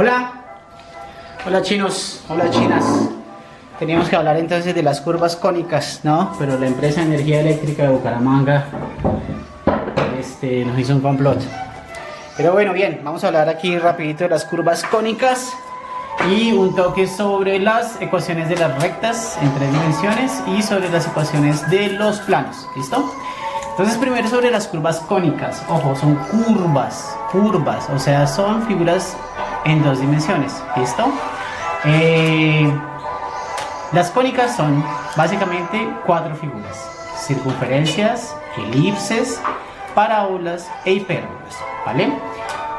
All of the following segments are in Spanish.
Hola, hola chinos, hola chinas. Teníamos que hablar entonces de las curvas cónicas, ¿no? Pero la empresa de energía eléctrica de Bucaramanga nos hizo un complot. Pero bueno, bien, vamos a hablar aquí rapidito de las curvas cónicas y un toque sobre las ecuaciones de las rectas en 3 dimensiones y sobre las ecuaciones de los planos, ¿listo? Entonces primero sobre las curvas cónicas. Ojo, son curvas, o sea, son figuras en 2 dimensiones, ¿listo? Las cónicas son básicamente 4 figuras: circunferencias, elipses, parábolas e hipérbolas, ¿vale?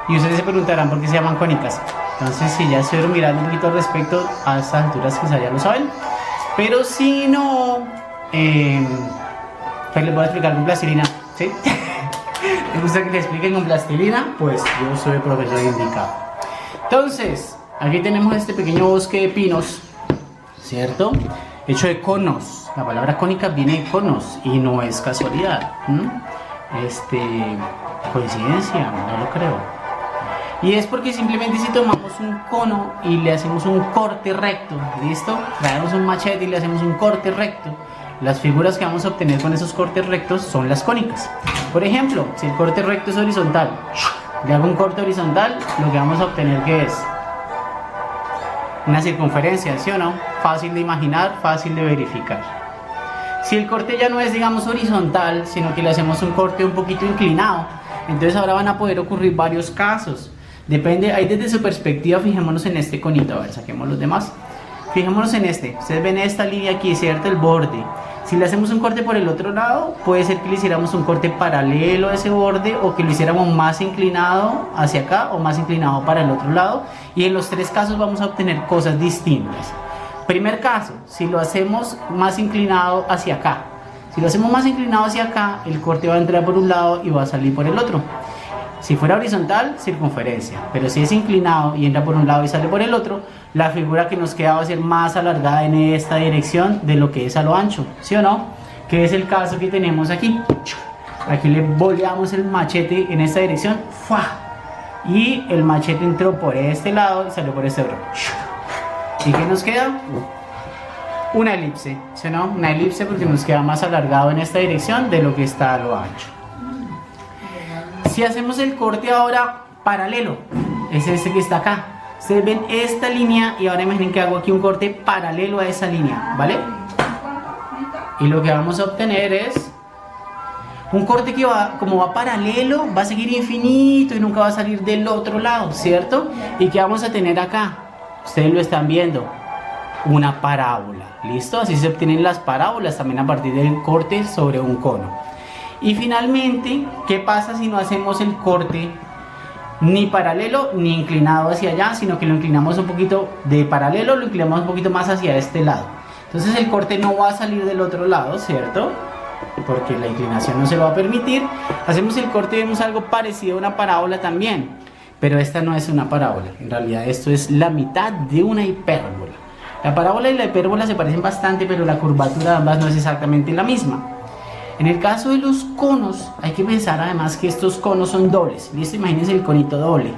Y ustedes se preguntarán por qué se llaman cónicas. Entonces, si ya estuvieron mirando un poquito al respecto, a estas alturas quizá ya lo saben, pero si no, pues les voy a explicar con plastilina, ¿sí? ¿Les gusta que les expliquen con plastilina? Pues yo soy el profesor indicado. Entonces, aquí tenemos este pequeño bosque de pinos, ¿cierto? Hecho de conos. La palabra cónica viene de conos y no es casualidad. Coincidencia, no lo creo. Y es porque simplemente si tomamos un cono y le hacemos un corte recto, ¿listo? Traemos un machete y le hacemos un corte recto, las figuras que vamos a obtener con esos cortes rectos son las cónicas. Por ejemplo, si el corte recto es horizontal, le hago un corte horizontal, lo que vamos a obtener, ¿qué es? Una circunferencia, ¿sí o no? Fácil de imaginar, fácil de verificar. Si el corte ya no es, digamos, horizontal, sino que le hacemos un corte un poquito inclinado, entonces ahora van a poder ocurrir varios casos. Depende, ahí desde su perspectiva, fijémonos en este conito. A ver, saquemos los demás. Fijémonos en este. Ustedes ven esta línea aquí, ¿cierto? El borde. Si le hacemos un corte por el otro lado, puede ser que le hiciéramos un corte paralelo a ese borde, o que lo hiciéramos más inclinado hacia acá o más inclinado para el otro lado. Y en los 3 casos vamos a obtener cosas distintas. Primer caso, si lo hacemos más inclinado hacia acá. Si lo hacemos más inclinado hacia acá, el corte va a entrar por un lado y va a salir por el otro. Si fuera horizontal, circunferencia. Pero si es inclinado y entra por un lado y sale por el otro, la figura que nos queda va a ser más alargada en esta dirección de lo que es a lo ancho, ¿sí o no? Que es el caso que tenemos aquí. Aquí le boleamos el machete en esta dirección, ¡fua! Y el machete entró por este lado y salió por este otro. ¿Y qué nos queda? Una elipse, ¿sí o no? Una elipse porque nos queda más alargado en esta dirección de lo que está a lo ancho. Si hacemos el corte ahora paralelo, es este que está acá. Ustedes ven esta línea y ahora imaginen que hago aquí un corte paralelo a esa línea, ¿vale? Y lo que vamos a obtener es un corte que va, como va paralelo, va a seguir infinito y nunca va a salir del otro lado, ¿cierto? ¿Y qué vamos a tener acá? Ustedes lo están viendo, una parábola, ¿listo? Así se obtienen las parábolas también a partir del corte sobre un cono. Y finalmente, ¿qué pasa si no hacemos el corte ni paralelo ni inclinado hacia allá, sino que lo inclinamos un poquito de paralelo, lo inclinamos un poquito más hacia este lado? Entonces el corte no va a salir del otro lado, ¿cierto? Porque la inclinación no se lo va a permitir. Hacemos el corte y vemos algo parecido a una parábola también, pero esta no es una parábola. En realidad esto es la mitad de una hipérbola. La parábola y la hipérbola se parecen bastante, pero la curvatura de ambas no es exactamente la misma. En el caso de los conos, hay que pensar además que estos conos son dobles. ¿Listo? Imagínense el conito doble.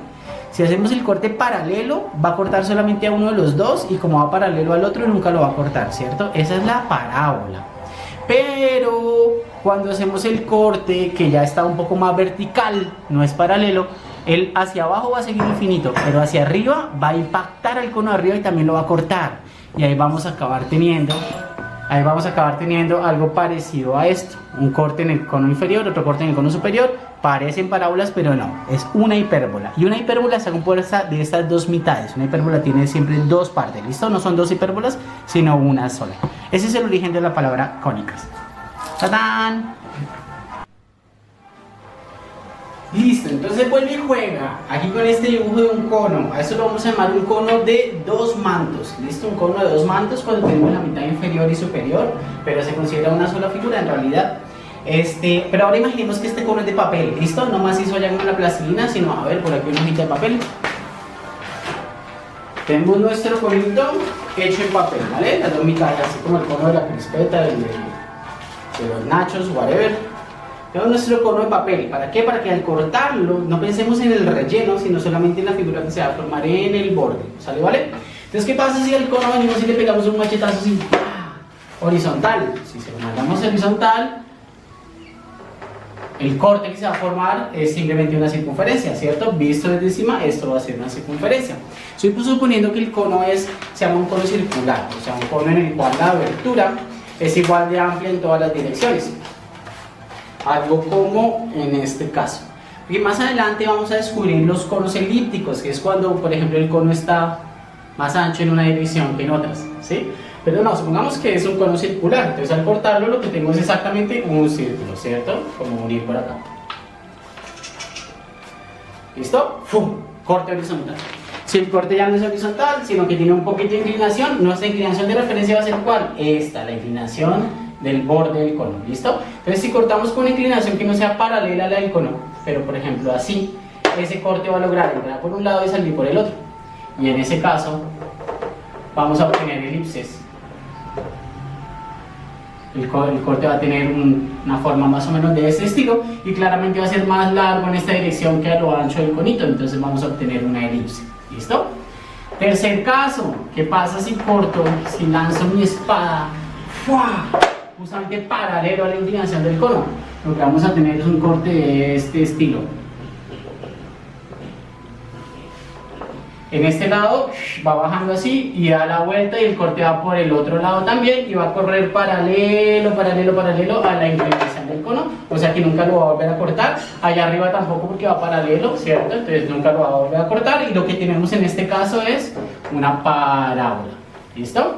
Si hacemos el corte paralelo, va a cortar solamente a uno de los dos, y como va paralelo al otro, nunca lo va a cortar, ¿cierto? Esa es la parábola. Pero cuando hacemos el corte, que ya está un poco más vertical, no es paralelo, el hacia abajo va a seguir infinito, pero hacia arriba va a impactar al cono de arriba y también lo va a cortar. Y ahí vamos a acabar teniendo algo parecido a esto. Un corte en el cono inferior, otro corte en el cono superior. Parecen parábolas, pero no. Es una hipérbola. Y una hipérbola está compuesta de estas 2 mitades. Una hipérbola tiene siempre 2 partes. ¿Listo? No son 2 hipérbolas, sino una sola. Ese es el origen de la palabra cónicas. ¡Tadán! Listo, entonces vuelve y juega aquí con este dibujo de un cono. A eso lo vamos a llamar un cono de 2 mantos. ¿Listo? Un cono de 2 mantos cuando tenemos la mitad inferior y superior, pero se considera una sola figura en realidad. Pero ahora imaginemos que este cono es de papel. ¿Listo? No más hizo allá con la plastilina, sino a ver, por aquí una hojita de papel. Tenemos nuestro conito hecho en papel, ¿vale? Las 2 mitades, así como el cono de la crispeta, de los nachos, whatever. Tenemos nuestro cono de papel. ¿Para qué? Para que al cortarlo no pensemos en el relleno, sino solamente en la figura que se va a formar en el borde. ¿Sale? ¿Vale? Entonces, ¿qué pasa si al cono venimos y le pegamos un machetazo así? Horizontal. Si se lo mandamos horizontal, el corte que se va a formar es simplemente una circunferencia, ¿cierto? Visto desde encima, esto va a ser una circunferencia. Estoy suponiendo que el cono se llama un cono circular, o sea, un cono en el cual la abertura es igual de amplia en todas las direcciones. Algo como en este caso. Y más adelante vamos a descubrir los conos elípticos, que es cuando, por ejemplo, el cono está más ancho en una dirección que en otras, ¿sí? Pero no, supongamos que es un cono circular, entonces al cortarlo lo que tengo es exactamente un círculo, ¿cierto? Como unir por acá. ¿Listo? ¡Fum! Corte horizontal. Si el corte ya no es horizontal, sino que tiene un poquito de inclinación, nuestra inclinación de referencia va a ser ¿cuál? Esta, la inclinación del borde del cono, ¿listo? Entonces si cortamos con una inclinación que no sea paralela a la del cono, pero por ejemplo así, ese corte va a lograr entrar por un lado y salir por el otro. Y en ese caso, vamos a obtener elipses. El corte va a tener una forma más o menos de este estilo y claramente va a ser más largo en esta dirección que a lo ancho del conito, entonces vamos a obtener una elipse. ¿Listo? Tercer caso, ¿qué pasa si corto, si lanzo mi espada justamente paralelo a la inclinación del cono? Lo que vamos a tener es un corte de este estilo. En este lado va bajando así y da la vuelta y el corte va por el otro lado también y va a correr paralelo a la inclinación del cono, o sea que nunca lo va a volver a cortar. Allá arriba tampoco porque va paralelo, ¿cierto? Entonces nunca lo va a volver a cortar y lo que tenemos en este caso es una parábola. ¿Listo?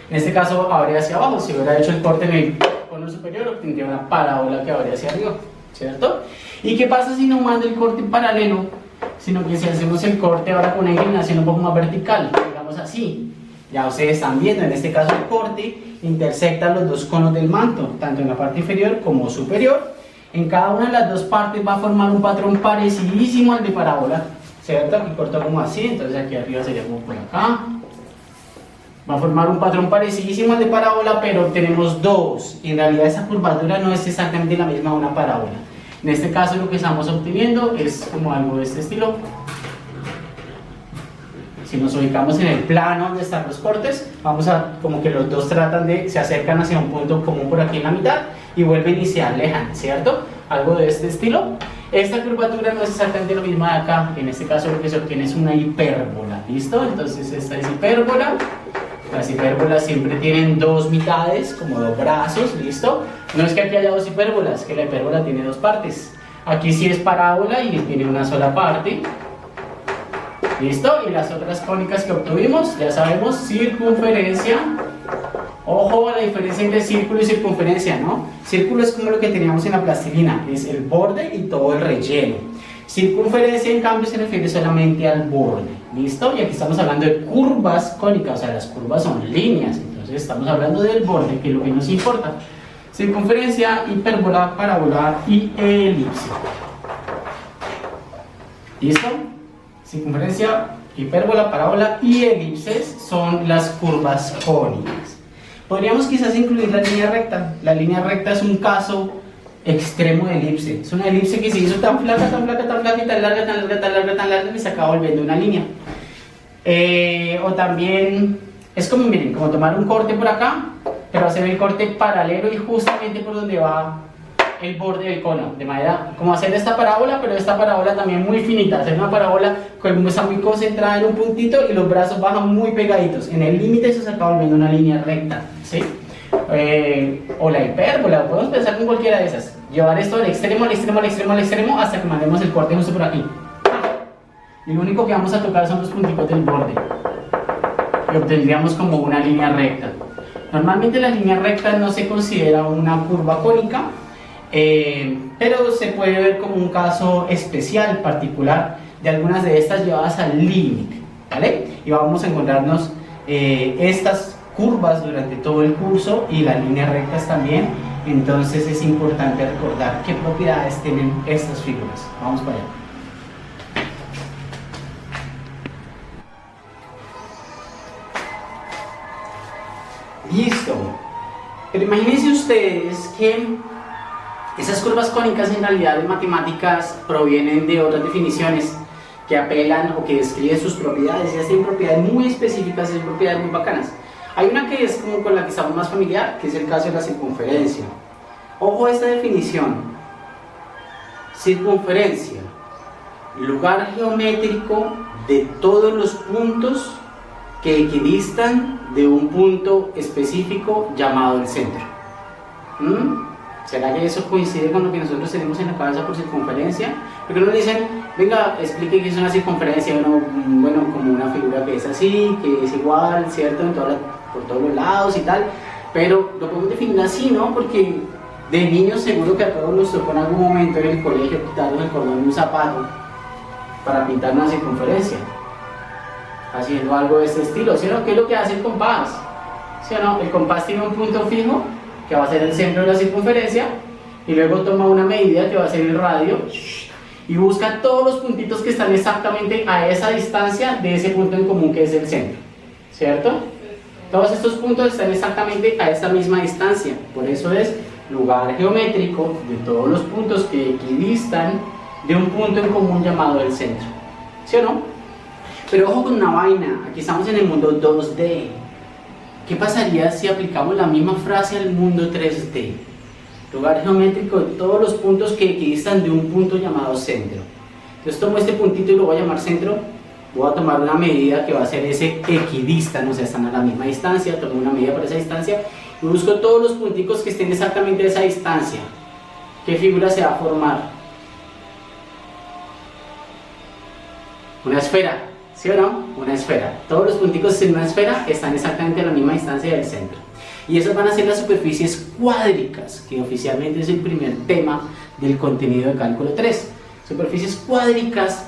En este caso habría hacia abajo, si hubiera hecho el corte en el cono superior obtendría una parábola que habría hacia arriba, ¿cierto? ¿Y qué pasa si no mando el corte paralelo? Sino que si hacemos el corte ahora con una inclinación un poco más vertical, digamos así, ya ustedes están viendo, en este caso el corte intersecta los dos conos del manto, tanto en la parte inferior como superior. En cada una de las dos partes va a formar un patrón parecidísimo al de parábola, ¿cierto? Aquí corto como así, entonces aquí arriba sería como por acá. Va a formar un patrón parecidísimo al de parábola, pero tenemos dos. En realidad esa curvatura no es exactamente la misma de una parábola. En este caso lo que estamos obteniendo es como algo de este estilo. Si nos ubicamos en el plano donde están los cortes, vamos a como que los dos se acercan hacia un punto común por aquí en la mitad y vuelven y se alejan, ¿cierto? Algo de este estilo. Esta curvatura no es exactamente lo mismo de acá. En este caso lo que se obtiene es una hipérbola, ¿listo? Entonces esta es hipérbola. Las hipérbolas siempre tienen dos mitades, como dos brazos, ¿listo? No es que aquí haya dos hipérbolas, que la hipérbola tiene dos partes. Aquí sí es parábola y tiene una sola parte. ¿Listo? Y las otras cónicas que obtuvimos, ya sabemos, circunferencia. Ojo a la diferencia entre círculo y circunferencia, ¿no? Círculo es como lo que teníamos en la plastilina, es el borde y todo el relleno. Circunferencia, en cambio, se refiere solamente al borde. ¿Listo? Y aquí estamos hablando de curvas cónicas, o sea, las curvas son líneas, entonces estamos hablando del borde, que es lo que nos importa. Circunferencia, hipérbola, parábola y elipse. ¿Listo? Circunferencia, hipérbola, parábola y elipses son las curvas cónicas. Podríamos quizás incluir la línea recta. La línea recta es un caso extremo de elipse. Es una elipse que se hizo tan flaca y tan larga que se acaba volviendo una línea. O también es como, miren, como tomar un corte por acá, pero hacer el corte paralelo y justamente por donde va el borde del cono, de manera como hacer esta parábola, pero esta parábola también muy finita, hacer una parábola que está muy concentrada en un puntito y los brazos bajan muy pegaditos. En el límite eso se acaba volviendo una línea recta, ¿sí? O la hipérbola, podemos pensar con cualquiera de esas. Llevar esto al extremo, al extremo, al extremo, al extremo, hasta que mandemos el corte justo por aquí. Y lo único que vamos a tocar son los puntitos del borde. Y obtendríamos como una línea recta. Normalmente la línea recta no se considera una curva cónica, pero se puede ver como un caso especial, particular, de algunas de estas llevadas al límite, ¿vale? Y vamos a encontrarnos estas curvas durante todo el curso y las líneas rectas también. Entonces es importante recordar qué propiedades tienen estas figuras. Vamos para allá. Listo. Pero imagínense ustedes que Esas curvas cónicas en realidad en matemáticas provienen de otras definiciones que apelan o que describen sus propiedades, ya sean propiedades muy específicas y propiedades muy bacanas. Hay una que es como con la que estamos más familiar, que es el caso de la circunferencia. Ojo a esta definición. Circunferencia, lugar geométrico de todos los puntos que equidistan de un punto específico llamado el centro. ¿Será que eso coincide con lo que nosotros tenemos en la cabeza por circunferencia? Porque nos dicen, venga, explique qué es una circunferencia. Bueno, como una figura que es así, que es igual, ¿cierto? Por todos los lados y tal. Pero lo podemos definir así, ¿no? Porque de niños seguro que a todos nos tocó en algún momento en el colegio quitarnos el cordón de un zapato para pintar una circunferencia. Haciendo algo de este estilo, ¿sí o no? ¿Qué es lo que hace el compás? ¿Sí o no? El compás tiene un punto fijo que va a ser el centro de la circunferencia y luego toma una medida que va a ser el radio y busca todos los puntitos que están exactamente a esa distancia de ese punto en común que es el centro, ¿cierto? Todos estos puntos están exactamente a esta misma distancia, por eso es lugar geométrico de todos los puntos que equidistan de un punto en común llamado el centro, ¿sí o no? Pero ojo con una vaina, aquí estamos en el mundo 2D. ¿Qué pasaría si aplicamos la misma frase al mundo 3D? Lugar geométrico de todos los puntos que equidistan de un punto llamado centro. Entonces tomo este puntito y lo voy a llamar centro. Voy a tomar una medida que va a ser ese equidistan, o sea, están a la misma distancia. Tomo una medida para esa distancia y busco todos los punticos que estén exactamente a esa distancia. ¿Qué figura se va a formar? Una esfera. ¿Sí o no? Una esfera. Todos los punticos en una esfera están exactamente a la misma distancia del centro. Y esas van a ser las superficies cuádricas, que oficialmente es el primer tema del contenido de cálculo 3. Superficies cuádricas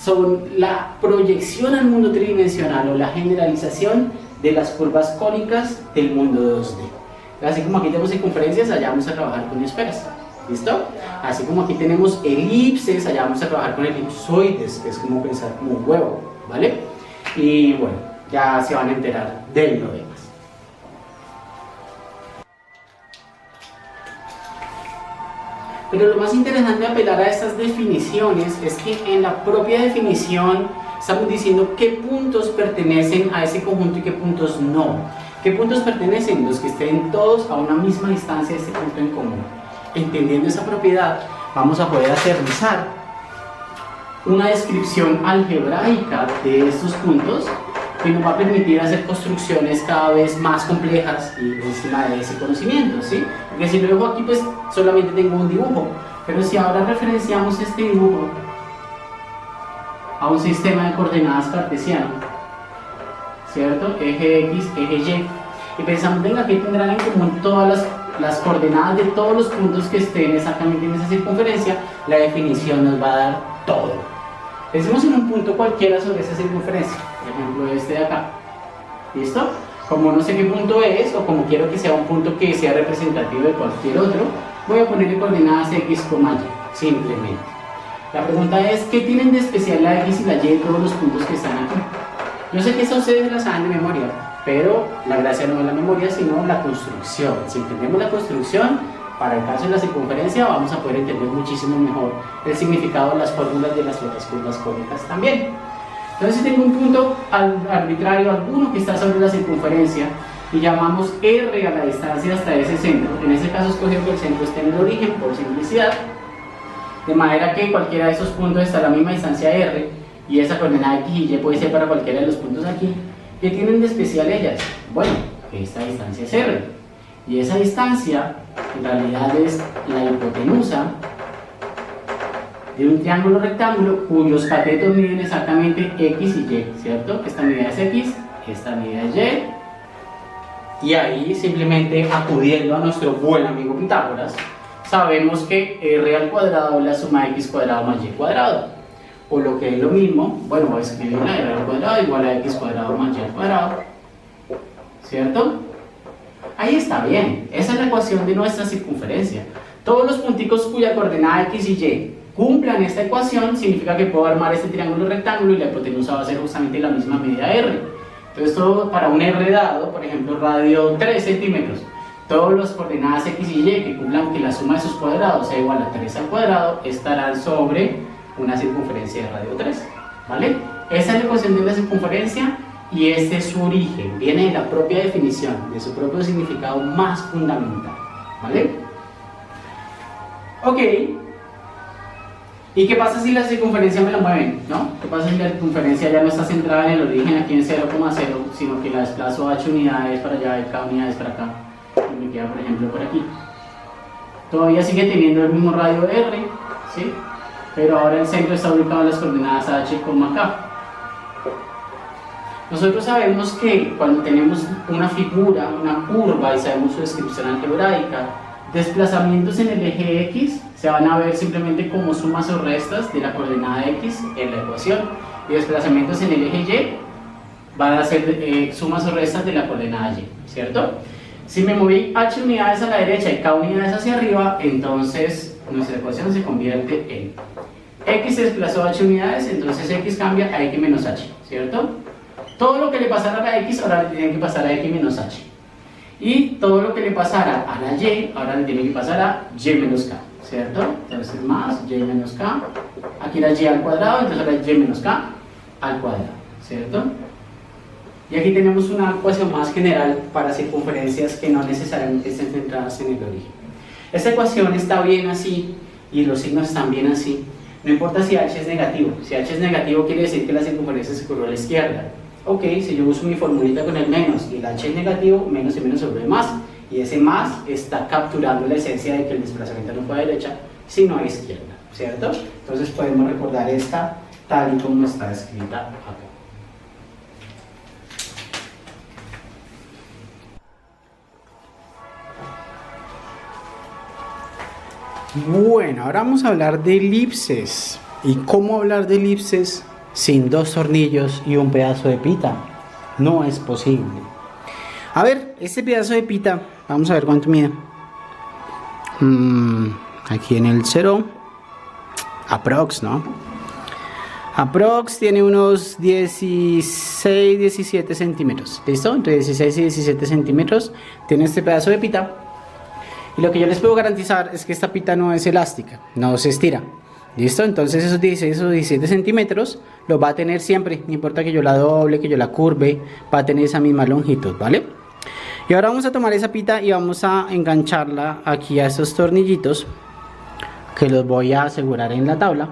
son la proyección al mundo tridimensional o la generalización de las curvas cónicas del mundo 2D. Así como aquí tenemos circunferencias, allá vamos a trabajar con esferas. ¿Listo? Así como aquí tenemos elipses, allá vamos a trabajar con elipsoides, que es como pensar como un huevo. ¿Vale? Y bueno, ya se van a enterar de lo demás. Pero lo más interesante de apelar a estas definiciones es que en la propia definición estamos diciendo qué puntos pertenecen a ese conjunto y qué puntos no. ¿Qué puntos pertenecen? Los que estén todos a una misma distancia de este punto en común. Entendiendo esa propiedad, vamos a poder aterrizar una descripción algebraica de estos puntos que nos va a permitir hacer construcciones cada vez más complejas y encima de ese conocimiento, ¿sí? Porque si lo dejo aquí, pues solamente tengo un dibujo, pero si ahora referenciamos este dibujo a un sistema de coordenadas cartesiano, ¿cierto? Eje X, eje Y, y pensamos, venga, aquí tendrán en común todas las coordenadas de todos los puntos que estén exactamente en esa circunferencia, la definición nos va a dar todo. Pensemos en un punto cualquiera sobre esa circunferencia, por ejemplo este de acá. ¿Listo? Como no sé qué punto es, o como quiero que sea un punto que sea representativo de cualquier otro, voy a ponerle coordenadas X, Y, simplemente. La pregunta es, ¿qué tienen de especial la X y la Y de todos los puntos que están aquí? Yo sé que eso ustedes la saben de memoria, pero la gracia no es la memoria, sino la construcción. Si entendemos la construcción, para el caso de la circunferencia vamos a poder entender muchísimo mejor el significado de las fórmulas de las otras curvas cónicas también. Entonces, si tengo un punto arbitrario, alguno que está sobre la circunferencia, y llamamos R a la distancia hasta ese centro, en ese caso escogemos que el centro esté en el origen por simplicidad, de manera que cualquiera de esos puntos está a la misma distancia R, y esa coordenada X y Y puede ser para cualquiera de los puntos aquí. ¿Qué tienen de especial ellas? Bueno, que esta distancia es R, y esa distancia en realidad es la hipotenusa de un triángulo rectángulo cuyos catetos miden exactamente X y Y, ¿cierto? Esta medida es X, esta medida es Y, y ahí simplemente acudiendo a nuestro buen amigo Pitágoras, sabemos que R al cuadrado es la suma de X cuadrado más Y cuadrado, o lo que es lo mismo, bueno, voy a escribir una R al cuadrado igual a X cuadrado más Y al cuadrado, ¿cierto? Ahí está bien, esa es la ecuación de nuestra circunferencia. Todos los punticos cuya coordenada X y Y cumplan esta ecuación, significa que puedo armar este triángulo rectángulo y la hipotenusa va a ser justamente la misma medida R. Entonces todo para un R dado, por ejemplo radio 3 centímetros, Todas las coordenadas x y y que cumplan que la suma de sus cuadrados sea igual a 3 al cuadrado estarán sobre una circunferencia de radio 3, ¿vale? Esa es la ecuación de la circunferencia y este es su origen, viene de la propia definición, de su propio significado más fundamental, ¿vale? Ok. ¿Y qué pasa si la circunferencia me la mueven? ¿No? ¿Qué pasa si la circunferencia ya no está centrada en el origen aquí en 0,0, sino que la desplazo h unidades para allá y k unidades para acá? Y me queda, por ejemplo, por aquí. Todavía sigue teniendo el mismo radio r, ¿sí? Pero ahora el centro está ubicado en las coordenadas h, k. Nosotros sabemos que cuando tenemos una figura, una curva y sabemos su descripción algebraica, desplazamientos en el eje x se van a ver simplemente como sumas o restas de la coordenada x en la ecuación, y desplazamientos en el eje y van a ser sumas o restas de la coordenada y, ¿cierto? Si me moví h unidades a la derecha y k unidades hacia arriba, entonces nuestra ecuación se convierte en x se desplazó h unidades, entonces x cambia a x menos h, ¿cierto? Todo lo que le pasara a la x ahora le tiene que pasar a x menos h. Y todo lo que le pasara a la y, ahora le tiene que pasar a y menos k, ¿cierto? Entonces más y menos k, aquí la y al cuadrado, entonces ahora y menos k al cuadrado, ¿cierto? Y aquí tenemos una ecuación más general para circunferencias que no necesariamente estén centradas en el origen. Esta ecuación está bien así y los signos están bien así. No importa si h es negativo. Si h es negativo quiere decir que la circunferencia se curva a la izquierda. Ok, si yo uso mi formulita con el menos y el h es negativo, menos y menos se vuelve más. Y ese más está capturando la esencia de que el desplazamiento no fue a derecha, sino a izquierda, ¿cierto? Entonces podemos recordar esta tal y como está escrita acá. Bueno, ahora vamos a hablar de elipses. ¿Y cómo hablar de elipses sin dos tornillos y un pedazo de pita? No es posible. A ver, este pedazo de pita, vamos a ver cuánto mide. Aquí en el 0, aprox, ¿no? Aprox tiene unos 16, 17 centímetros. ¿Listo? Entre 16 y 17 centímetros tiene este pedazo de pita. Y lo que yo les puedo garantizar es que esta pita no es elástica, no se estira. ¿Listo? Entonces esos 16 o 17 centímetros los va a tener siempre, no importa que yo la doble, que yo la curve, va a tener esa misma longitud, ¿vale? Y ahora vamos a tomar esa pita y vamos a engancharla aquí a estos tornillitos, que los voy a asegurar en la tabla.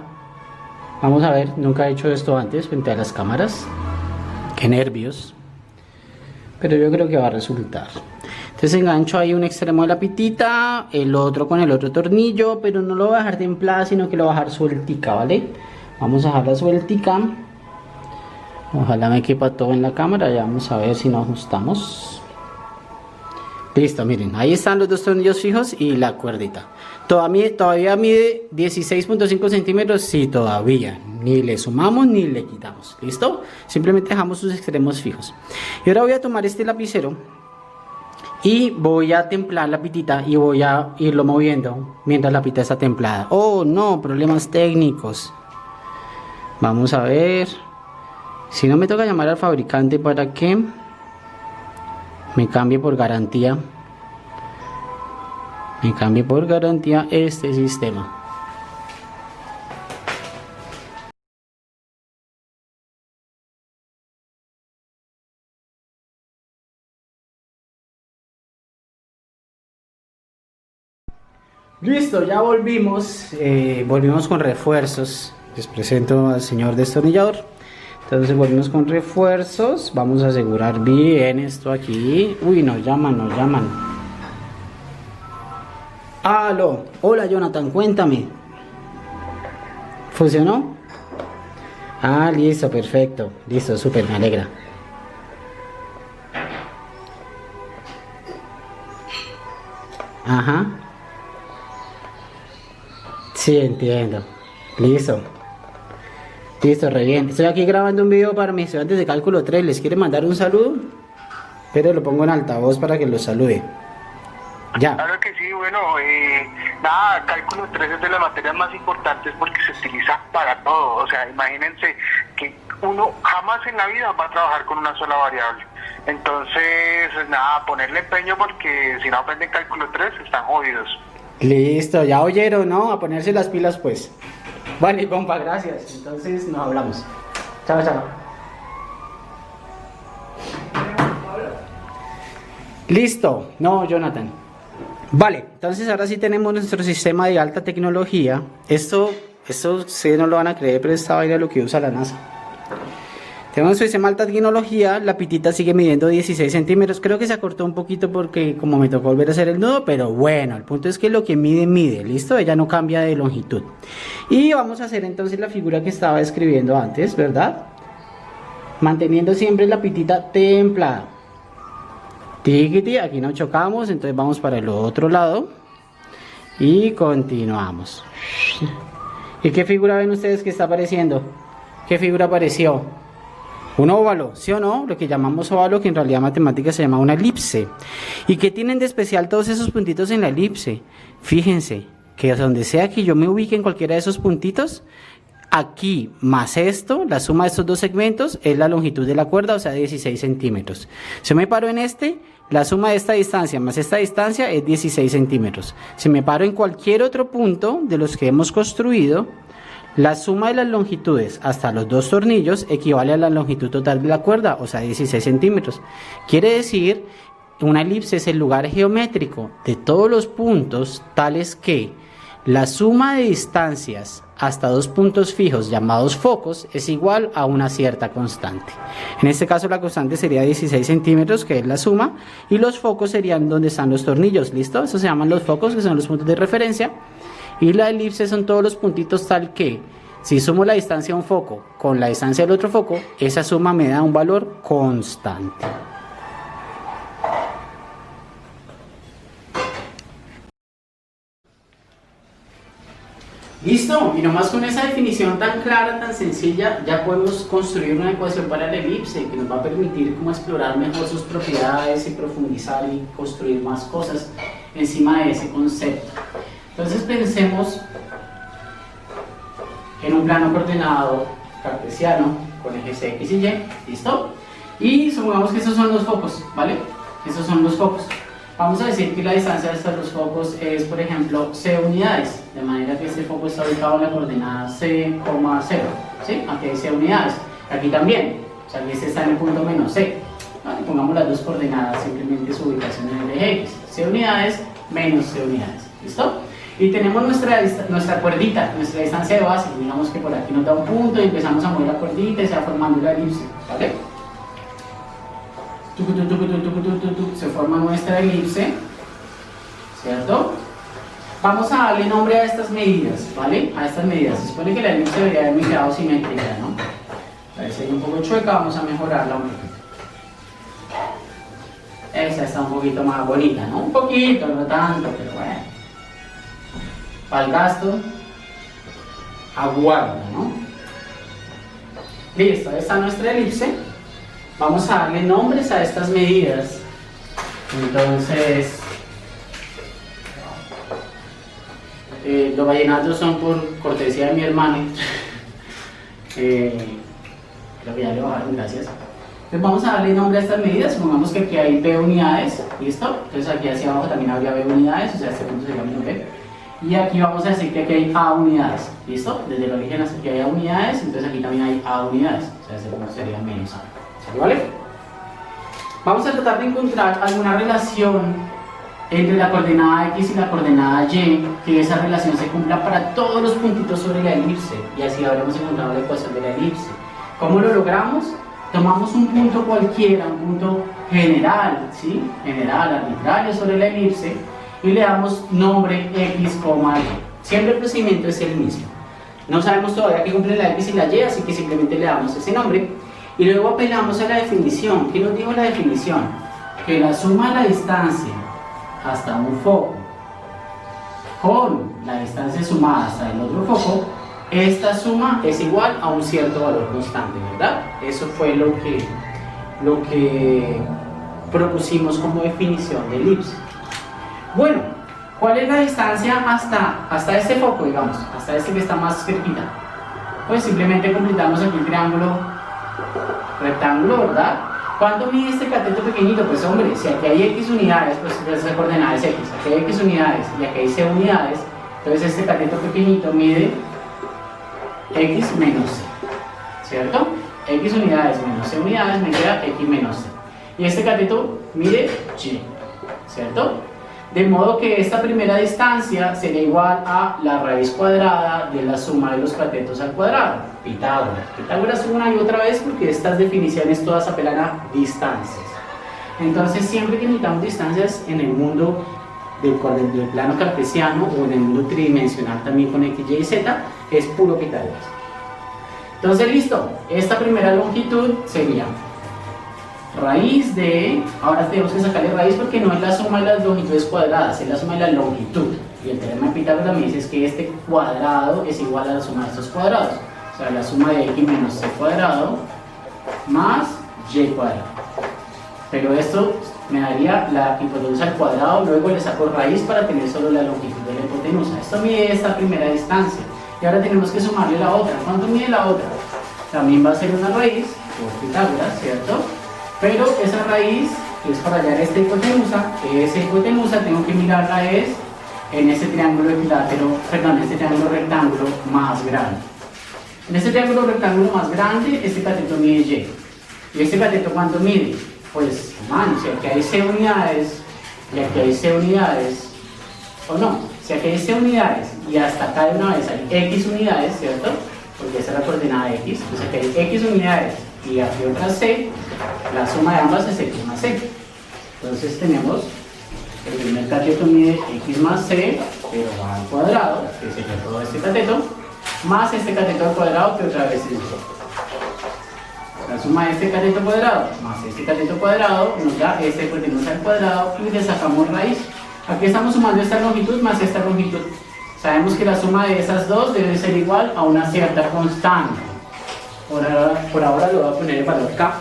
Vamos a ver, nunca he hecho esto antes frente a las cámaras. Qué nervios. Pero yo creo que va a resultar. Entonces engancho ahí un extremo de la pitita, el otro con el otro tornillo, pero no lo voy a dejar templada, sino que lo voy a dejar sueltica, ¿vale? Vamos a dejarla sueltica. Ojalá me quepa todo en la cámara, ya vamos a ver si nos ajustamos. Listo, miren, ahí están los dos tornillos fijos y la cuerdita. ¿Todavía mide 16.5 centímetros? Sí, todavía. Ni le sumamos ni le quitamos. ¿Listo? Simplemente dejamos sus extremos fijos. Y ahora voy a tomar este lapicero y voy a templar la pitita y voy a irlo moviendo mientras la pita está templada. Oh, no, problemas técnicos. Vamos a ver. Si no, me toca llamar al fabricante para que me cambie por garantía. Me cambie por garantía este sistema. Listo, ya volvimos. Volvimos con refuerzos. Les presento al señor destornillador. Entonces volvimos con refuerzos. Vamos a asegurar bien esto aquí. Uy, nos llaman. Aló, hola Jonathan, cuéntame. ¿Funcionó? Ah, listo, perfecto. Listo, súper, me alegra. Ajá. Sí, entiendo. Listo. Listo, re bien. Estoy aquí grabando un video para mis estudiantes de cálculo 3. ¿Les quiere mandar un saludo? Pero lo pongo en altavoz para que los salude. Ya. Claro que sí, bueno, nada, cálculo 3 es de las materias más importantes porque se utiliza para todo. O sea, imagínense que uno jamás en la vida va a trabajar con una sola variable. Entonces, nada, ponerle empeño porque si no aprenden cálculo 3 están jodidos. Listo, ya oyeron, ¿no? A ponerse las pilas, pues. Vale, compa, gracias. Entonces nos hablamos. Chao, chao. Listo. No, Jonathan. Vale, entonces ahora sí tenemos nuestro sistema de alta tecnología. Esto ustedes no lo van a creer, pero esta vaina es lo que usa la NASA. Tenemos nuestro sistema de alta tecnología. La pitita sigue midiendo 16 centímetros. Creo que se acortó un poquito porque como me tocó volver a hacer el nudo, pero bueno, el punto es que lo que mide, mide. ¿Listo? Ella no cambia de longitud. Y vamos a hacer entonces la figura que estaba describiendo antes, ¿verdad? Manteniendo siempre la pitita templada. Tiquiti, aquí no chocamos, entonces vamos para el otro lado y continuamos. ¿Y qué figura ven ustedes que está apareciendo? ¿Qué figura apareció? Un óvalo, ¿sí o no? Lo que llamamos óvalo, que en realidad en matemáticas se llama una elipse. ¿Y qué tienen de especial todos esos puntitos en la elipse? Fíjense que donde sea que yo me ubique en cualquiera de esos puntitos, aquí más esto, la suma de estos dos segmentos es la longitud de la cuerda, o sea 16 centímetros. Si me paro en este, la suma de esta distancia más esta distancia es 16 centímetros. Si me paro en cualquier otro punto de los que hemos construido, la suma de las longitudes hasta los dos tornillos equivale a la longitud total de la cuerda, o sea 16 centímetros. Quiere decir, una elipse es el lugar geométrico de todos los puntos tales que la suma de distancias hasta dos puntos fijos llamados focos es igual a una cierta constante. En este caso la constante sería 16 centímetros, que es la suma, y los focos serían donde están los tornillos, ¿listo? Eso se llaman los focos, que son los puntos de referencia, y la elipse son todos los puntitos tal que, si sumo la distancia a un foco con la distancia del otro foco, esa suma me da un valor constante. Listo, y nomás con esa definición tan clara, tan sencilla, ya podemos construir una ecuación para la elipse que nos va a permitir como explorar mejor sus propiedades y profundizar y construir más cosas encima de ese concepto. Entonces pensemos en un plano coordenado cartesiano con ejes X y Y, ¿listo? Y supongamos que esos son los focos, ¿vale? Esos son los focos. Vamos a decir que la distancia de estos dos focos es, por ejemplo, c unidades, de manera que este foco está ubicado en la coordenada c,0, ¿sí? Aquí hay c unidades, aquí también, o sea, aquí este está en el punto menos c. ¿Vale? Pongamos las dos coordenadas, simplemente su ubicación en el eje X, c unidades menos c unidades, ¿listo? Y tenemos nuestra cuerdita, nuestra distancia de base, digamos que por aquí nos da un punto y empezamos a mover la cuerdita y se va formando la elipse, ¿vale? Se forma nuestra elipse, ¿cierto? Vamos a darle nombre a estas medidas, ¿vale? A estas medidas. Se supone que la elipse debería haberme quedado simétrica, ¿no? Parece un poco chueca, vamos a mejorarla un poquito. Esa está un poquito más bonita, ¿no? Un poquito, no tanto, pero bueno. Para el gasto, aguarda, ¿no? Listo, ahí está nuestra elipse. Vamos a darle nombres a estas medidas. Entonces, los vallenatos son por cortesía de mi hermano. Creo que ya le bajaron, gracias. Entonces vamos a darle nombre a estas medidas. Supongamos que aquí hay B unidades, ¿listo? Entonces aquí hacia abajo también habría B unidades, o sea, este punto sería menos B. Y aquí vamos a decir que aquí hay A unidades, ¿listo? Desde el origen hasta aquí hay A unidades, entonces aquí también hay A unidades, o sea, este punto sería menos A. ¿Vale? Vamos a tratar de encontrar alguna relación entre la coordenada X y la coordenada Y, que esa relación se cumpla para todos los puntitos sobre la elipse, y así habremos encontrado la ecuación de la elipse. ¿Cómo lo logramos? Tomamos un punto cualquiera, un punto general, ¿sí? General, arbitrario sobre la elipse, y le damos nombre X, Y. Siempre el procedimiento es el mismo. No sabemos todavía qué cumple la X y la Y, así que simplemente le damos ese nombre. Y luego apelamos a la definición. ¿Qué nos dijo la definición? Que la suma de la distancia hasta un foco con la distancia sumada hasta el otro foco, esta suma es igual a un cierto valor constante, ¿verdad? Eso fue lo que propusimos como definición de elipse. Bueno, ¿cuál es la distancia hasta este foco, digamos? Hasta este que está más cerquita. Pues simplemente completamos aquí el triángulo rectángulo, ¿verdad? ¿Cuánto mide este cateto pequeñito? Pues hombre, si aquí hay X unidades, pues esa coordenada es X. Aquí hay X unidades y aquí hay C unidades, entonces este cateto pequeñito mide X menos C, ¿cierto? X unidades menos C unidades me queda X menos C. Y este cateto mide Y, ¿cierto? De modo que esta primera distancia sería igual a la raíz cuadrada de la suma de los catetos al cuadrado. Pitágoras. Pitágoras una y otra vez porque estas definiciones todas apelan a distancias. Entonces siempre que necesitamos distancias en el mundo del plano cartesiano o en el mundo tridimensional también con X, Y y Z, es puro Pitágoras. Entonces listo, esta primera longitud sería raíz de, ahora tenemos que sacarle raíz porque no es la suma de las longitudes cuadradas, es la suma de la longitud. Y el teorema de Pitágoras me dice que este cuadrado es igual a la suma de estos cuadrados. O sea, la suma de X menos C cuadrado más Y cuadrado. Pero esto me daría la hipotenusa al cuadrado, luego le saco raíz para tener solo la longitud de la hipotenusa. Esto mide esta primera distancia. Y ahora tenemos que sumarle la otra. ¿Cuánto mide la otra? También va a ser una raíz por Pitágoras, ¿cierto? Pero esa raíz, que es para hallar esta hipotenusa tengo que mirarla es en este triángulo equilátero, perdón, este triángulo rectángulo más grande. En este triángulo rectángulo más grande, este cateto mide Y. ¿Y este cateto cuánto mide? Pues, hermano, si aquí hay C unidades y aquí hay C unidades, o no, si aquí hay C unidades y hasta acá de una vez hay X unidades, ¿cierto? Porque esa es la coordenada X, entonces aquí hay X unidades y aquí otra C, la suma de ambas es X más C. Entonces tenemos el primer cateto mide X más C, pero va al cuadrado, que sería todo este cateto, más este cateto al cuadrado, que otra vez es Y. La suma de este cateto cuadrado más este cateto cuadrado nos da este hipotenusa al cuadrado y le sacamos raíz. Aquí estamos sumando esta longitud más esta longitud. Sabemos que la suma de esas dos debe ser igual a una cierta constante. Por ahora lo voy a poner el valor K.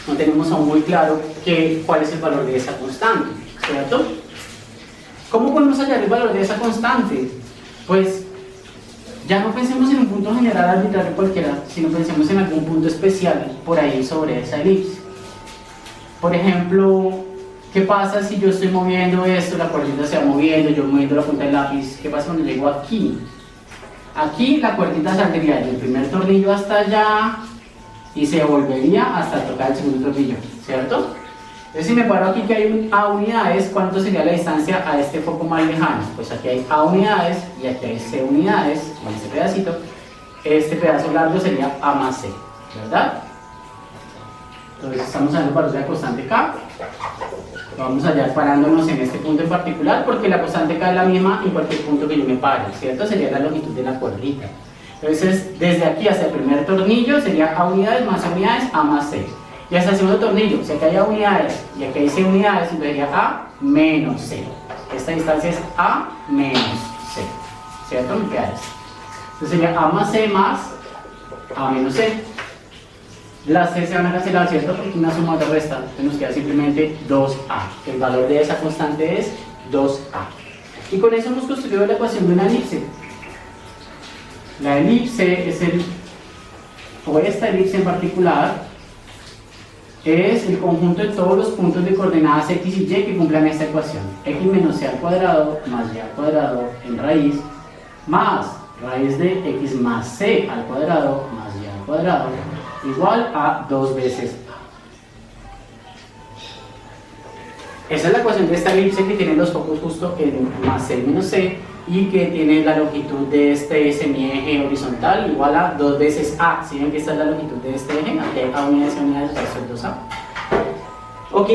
No tenemos aún muy claro cuál es el valor de esa constante, ¿cierto? ¿Cómo podemos hallar el valor de esa constante? Pues ya no pensemos en un punto general arbitrario cualquiera, sino pensemos en algún punto especial por ahí sobre esa elipse. Por ejemplo, ¿qué pasa si yo estoy moviendo esto, la cuerdita se va moviendo, yo moviendo la punta del lápiz? ¿Qué pasa cuando llego aquí? Aquí la cuerdita saldría del primer tornillo hasta allá y se volvería hasta tocar el segundo tornillo, ¿cierto? Entonces si me paro aquí que hay un A unidades, ¿cuánto sería la distancia a este foco más lejano? Pues aquí hay A unidades y aquí hay C unidades, con este pedacito. Este pedazo largo sería A más C, ¿verdad? Entonces estamos dando el valor de la constante K. Vamos a hallar parándonos en este punto en particular porque la constante K es la misma en cualquier punto que yo me pare, ¿cierto? Sería la longitud de la cuerdita. Entonces desde aquí hasta el primer tornillo sería A unidades más C unidades, A más C. Y hasta el segundo tornillo, si aquí hay A unidades y aquí hay C unidades, entonces sería A menos C. Esta distancia es A menos C, ¿cierto? Me queda esto. Entonces sería A más C más A menos C. Las C se van a cancelar, ¿cierto? Porque una suma de resta, entonces nos queda simplemente 2A. El valor de esa constante es 2A. Y con eso hemos construido la ecuación de una elipse. La elipse es esta elipse en particular, es el conjunto de todos los puntos de coordenadas X y Y que cumplan esta ecuación. X menos C al cuadrado más Y al cuadrado en raíz, más raíz de X más C al cuadrado más Y al cuadrado, igual a 2 veces A. Esa es la ecuación de esta elipse que tiene los focos justo en más C menos C y que tiene la longitud de este semieje horizontal igual a 2 veces A. Si ven que esta es la longitud de este eje, aquí hay A unidades y unidades, eso es 2A. Ok,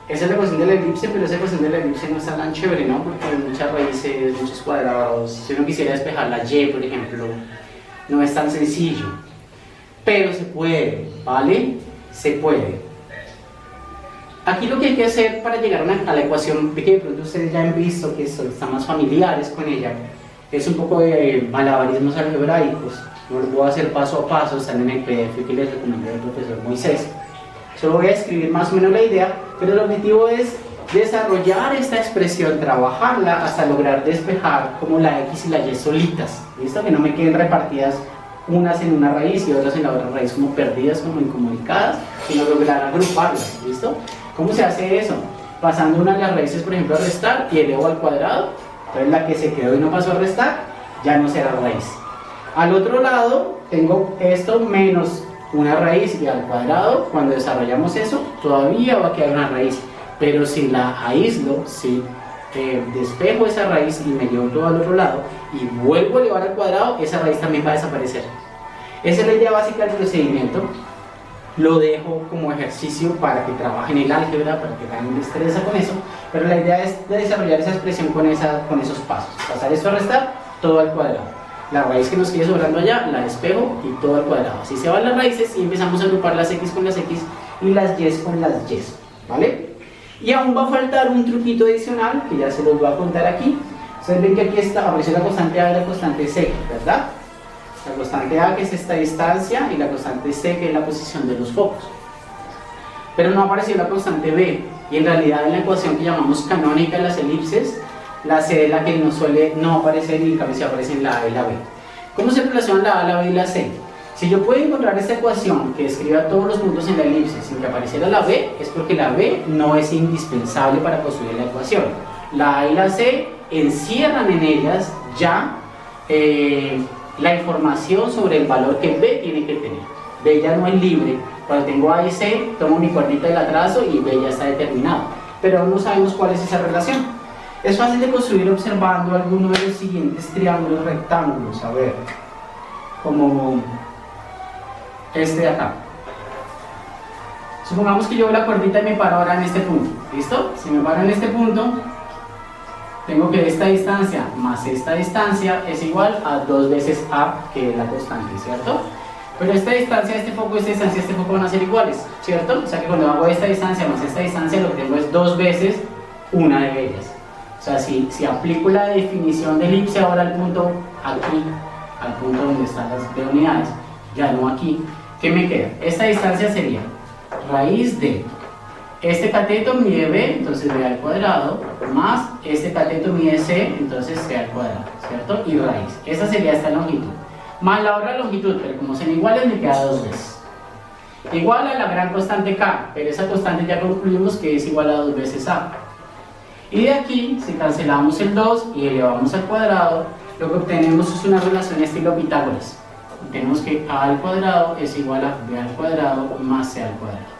esa es la ecuación de la elipse, pero esa ecuación de la elipse no está tan chévere, ¿no? Porque hay muchas raíces, muchos cuadrados. Si uno quisiera despejar la Y, por ejemplo, no es tan sencillo. Pero se puede, ¿vale? Se puede. Aquí lo que hay que hacer para llegar a la ecuación que de pronto ustedes ya han visto, que están más familiares con ella, es un poco de malabarismos algebraicos. No lo voy a hacer paso a paso, están en el PDF que les recomendé el profesor Moisés. Solo voy a escribir más o menos la idea, pero el objetivo es desarrollar esta expresión, trabajarla hasta lograr despejar como la X y la Y solitas. ¿Listo? Que no me queden repartidas unas en una raíz y otras en la otra raíz como perdidas, como incomunicadas, sino lograr agruparlas, ¿listo? ¿Cómo se hace eso? Pasando una de las raíces, por ejemplo, a restar y elevo al cuadrado, entonces la que se quedó y no pasó a restar, ya no será raíz. Al otro lado, tengo esto menos una raíz y al cuadrado, cuando desarrollamos eso, todavía va a quedar una raíz, pero si la aíslo, si despejo esa raíz y me llevo todo al otro lado y vuelvo a elevar al cuadrado, esa raíz también va a desaparecer. Esa es la idea básica del procedimiento. Lo dejo como ejercicio para que trabajen el álgebra, para que ganen destreza con eso, pero la idea es de desarrollar esa expresión con esos pasos. Pasar esto a restar, todo al cuadrado. La raíz que nos quede sobrando allá, la despejo y todo al cuadrado. Así se van las raíces y empezamos a agrupar las x con las x y las y con las y, ¿vale? Y aún va a faltar un truquito adicional que ya se los voy a contar aquí. Ustedes ven que aquí está, apareció la constante a y la constante c, ¿verdad? La constante a, que es esta distancia, y la constante c, que es la posición de los focos. Pero no apareció la constante b, y en realidad en la ecuación que llamamos canónica de las elipses, la c es la que no suele no aparecer y en cambio se aparecen la a y la b. ¿Cómo se relacionan la a, la b y la c? Si yo puedo encontrar esta ecuación que describa todos los puntos en la elipse sin que apareciera la b, es porque la b no es indispensable para construir la ecuación. La a y la c encierran en ellas ya la información sobre el valor que b tiene que tener. B ya no es libre. Cuando tengo a y c, tomo mi cuerdita del atraso y b ya está determinado. Pero aún no sabemos cuál es esa relación. Es fácil de construir observando alguno de los siguientes triángulos rectángulos. A ver, como este de acá. Supongamos que yo veo la cuerdita y me paro ahora en este punto. ¿Listo? Si me paro en este punto, tengo que esta distancia más esta distancia es igual a 2 veces a, que es la constante, ¿cierto? Pero esta distancia, este foco, esta distancia, este foco van a ser iguales, ¿cierto? O sea que cuando hago esta distancia más esta distancia, lo que tengo es 2 veces una de ellas. O sea, si aplico la definición de elipse ahora al punto aquí, al punto donde están las b unidades, ya no aquí, ¿qué me queda? Esta distancia sería raíz de este cateto mide b, entonces b al cuadrado, más este cateto mide c, entonces c al cuadrado, ¿cierto? Y raíz. Esa sería esta longitud. Más la otra longitud, pero como son iguales me queda 2 veces. Igual a la gran constante k, pero esa constante ya concluimos que es igual a 2 veces a. Y de aquí, si cancelamos el 2 y elevamos al cuadrado, lo que obtenemos es una relación estilo Pitágoras. Tenemos que a al cuadrado es igual a b al cuadrado más c al cuadrado.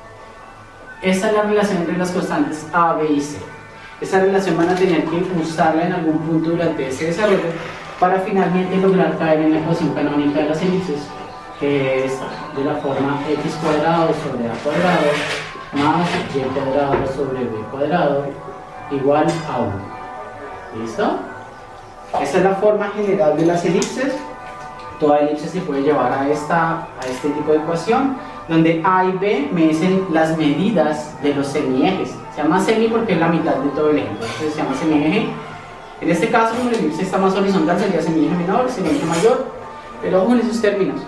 Esta es la relación entre las constantes a, b y c. Esa relación van a tener que usarla en algún punto durante ese desarrollo para finalmente lograr caer en la ecuación canónica de las elipses, que es de la forma x cuadrado sobre a cuadrado más y cuadrado sobre b cuadrado igual a 1. ¿Listo? Esa es la forma general de las elipses. Toda elipse se puede llevar a este tipo de ecuación, donde a y b me dicen las medidas de los semiejes. Se llama semi porque es la mitad de todo el eje, entonces se llama semieje. En este caso, como la elipse está más horizontal, sería semieje menor, semieje mayor, pero ojo en esos términos,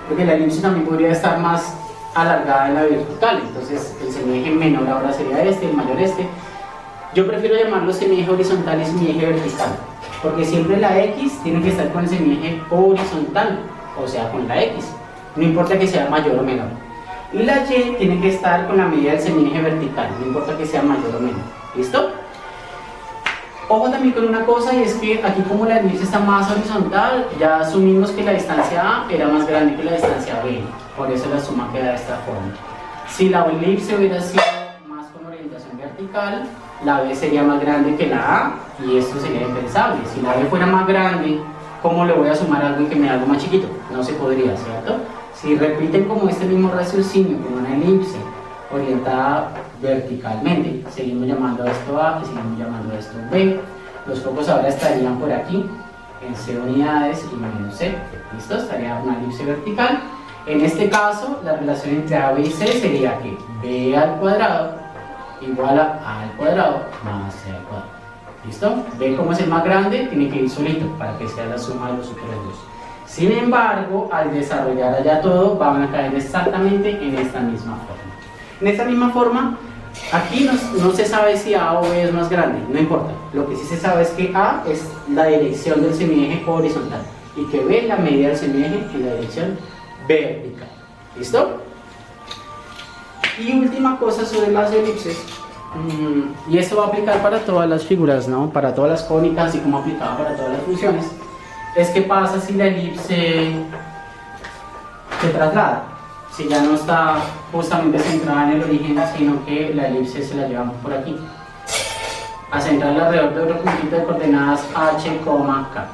porque la elipse también podría estar más alargada en la vertical, entonces el semieje menor ahora sería este, el mayor este. Yo prefiero llamarlo semieje horizontal y semieje vertical, porque siempre la x tiene que estar con el semieje horizontal, o sea, con la x, no importa que sea mayor o menor. Y la y tiene que estar con la medida del semieje vertical, no importa que sea mayor o menor. ¿Listo? Ojo también con una cosa, y es que aquí como la elipse está más horizontal, ya asumimos que la distancia a era más grande que la distancia b, por eso la suma queda de esta forma. Si la elipse hubiera sido más con orientación vertical, la b sería más grande que la a, y esto sería impensable. Si la b fuera más grande, ¿cómo le voy a sumar algo y que me dé algo más chiquito? No se podría, ¿cierto? Si repiten como este mismo raciocinio, como una elipse orientada verticalmente, seguimos llamando a esto a y seguimos llamando a esto b. Los focos ahora estarían por aquí, en c unidades y menos c. ¿Listo? Estaría una elipse vertical. En este caso, la relación entre a, b y c sería que b al cuadrado igual a al cuadrado más c al cuadrado. ¿Listo? B como es el más grande, tiene que ir solito para que sea la suma de los superes 2. Sin embargo, al desarrollar allá todo, van a caer exactamente en esta misma forma. En esta misma forma, aquí no se sabe si A o B es más grande, no importa. Lo que sí se sabe es que A es la dirección del semieje horizontal y que B la medida del semieje en la dirección vertical. ¿Listo? Y última cosa sobre las elipses, y esto va a aplicar para todas las figuras, ¿no? Para todas las cónicas, así como aplicado para todas las funciones, es qué pasa si la elipse se traslada, si ya no está justamente centrada en el origen, sino que la elipse se la llevamos por aquí, a centrarla alrededor de otro puntito de coordenadas h, k.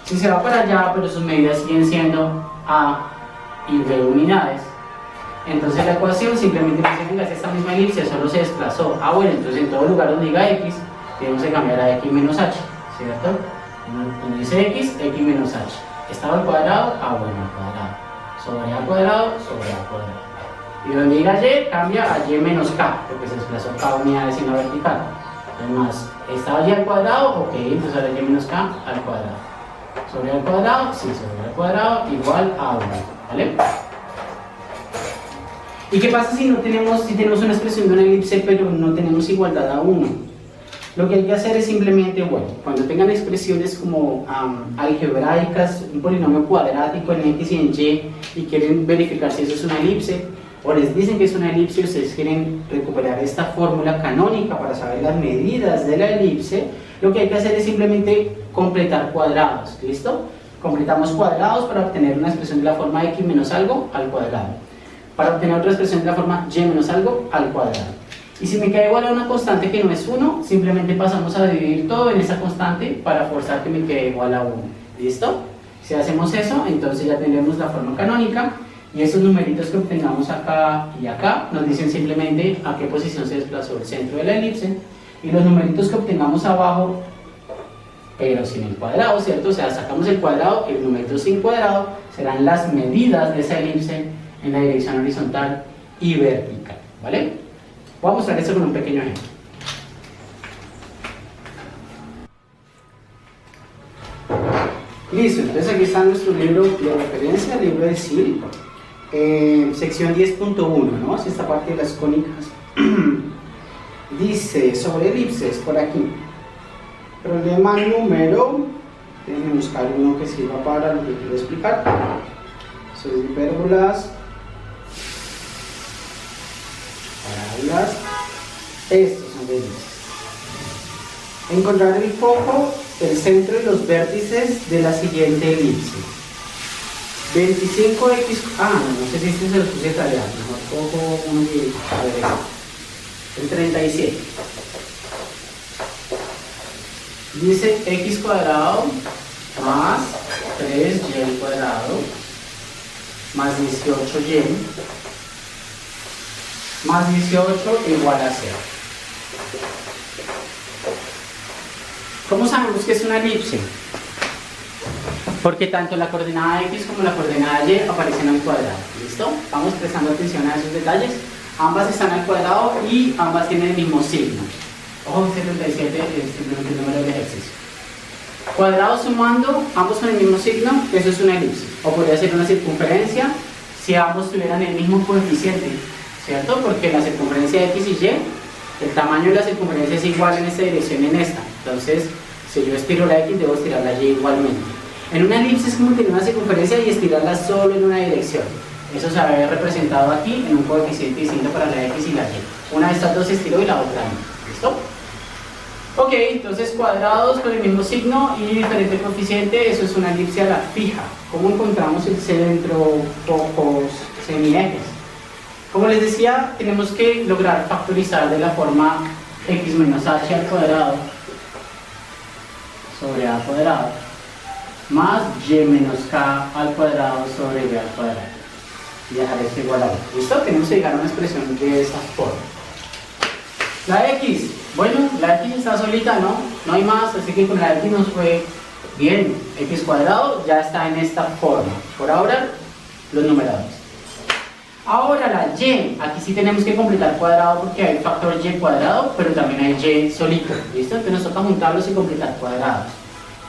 Si se va para allá, pero sus medidas siguen siendo a y b unidades, entonces la ecuación simplemente dice, venga, si esta misma elipse solo se desplazó, bueno, entonces en todo lugar donde diga x, tenemos que cambiar a x menos h, ¿cierto? Donde dice x, x menos h. Estaba al cuadrado, bueno, al cuadrado. Sobre a cuadrado, sobre a cuadrado. Y donde diga y, cambia a y menos k, porque se desplazó k unidades en la vertical. Además, estaba y al cuadrado, ok, entonces ahora y menos k al cuadrado. Sobre al cuadrado, sí, sobre al cuadrado, igual a 1, ¿vale? ¿Y qué pasa si tenemos una expresión de una elipse pero no tenemos igualdad a 1? Lo que hay que hacer es simplemente, bueno, cuando tengan expresiones como algebraicas, un polinomio cuadrático en x y en y quieren verificar si eso es una elipse, o les dicen que es una elipse y ustedes quieren recuperar esta fórmula canónica para saber las medidas de la elipse, lo que hay que hacer es simplemente completar cuadrados, ¿listo? Completamos cuadrados para obtener una expresión de la forma x menos algo al cuadrado. Para obtener otra expresión de la forma y menos algo al cuadrado. Y si me queda igual a una constante que no es 1, simplemente pasamos a dividir todo en esa constante para forzar que me quede igual a 1. ¿Listo? Si hacemos eso, entonces ya tendremos la forma canónica y esos numeritos que obtengamos acá y acá nos dicen simplemente a qué posición se desplazó el centro de la elipse, y los numeritos que obtengamos abajo, pero sin el cuadrado, ¿cierto? O sea, sacamos el cuadrado y el numerito sin cuadrado serán las medidas de esa elipse en la dirección horizontal y vertical, ¿vale? Voy a mostrar esto con un pequeño ejemplo. Listo, entonces aquí está nuestro libro de referencia, el libro de SIL, sección 10.1, ¿no? Es esta parte de las cónicas. Dice, sobre elipses, por aquí. Problema número, déjenme buscar uno que sirva para lo que quiero explicar. Sobre hipérbolas. Parábolas, estos son de elipses. Encontrar el foco, el centro y los vértices de la siguiente elipse. 25x, no sé si este se lo puse tarea, mejor cojo uno que, a ver, el 37. Dice x cuadrado más 3y cuadrado más 18y más 18 igual a 0. ¿Cómo sabemos que es una elipse? Porque tanto la coordenada x como la coordenada y aparecen al cuadrado. ¿Listo? Vamos prestando atención a esos detalles. Ambas están al cuadrado y ambas tienen el mismo signo. Ojo, 77 es simplemente el número del ejercicio. Cuadrados sumando, ambos con el mismo signo, eso es una elipse. O podría ser una circunferencia si ambos tuvieran el mismo coeficiente, ¿cierto? Porque la circunferencia de x y y, el tamaño de la circunferencia es igual en esta dirección y en esta. Entonces, si yo estiro la x, debo estirar la y igualmente. En una elipse es como tener una circunferencia y estirarla solo en una dirección. Eso se ve representado aquí en un coeficiente distinto para la x y la y. Una de estas dos se estiró y la otra no. ¿Listo? Ok, entonces cuadrados con el mismo signo y diferente coeficiente, eso es una elipse a la fija. ¿Cómo encontramos el centro, focos, semiejes? Como les decía, tenemos que lograr factorizar de la forma x menos h al cuadrado sobre a cuadrado más y menos k al cuadrado sobre b al cuadrado. Y dejar esto igual a 1. ¿Listo? Tenemos que llegar a una expresión de esa forma. La x, bueno, la x está solita, ¿no? No hay más, así que con la x nos fue bien. X cuadrado ya está en esta forma. Por ahora, los numeradores. Ahora la y, aquí sí tenemos que completar cuadrado porque hay factor y cuadrado, pero también hay y solito, ¿listo? Entonces nos toca juntarlos y completar cuadrados.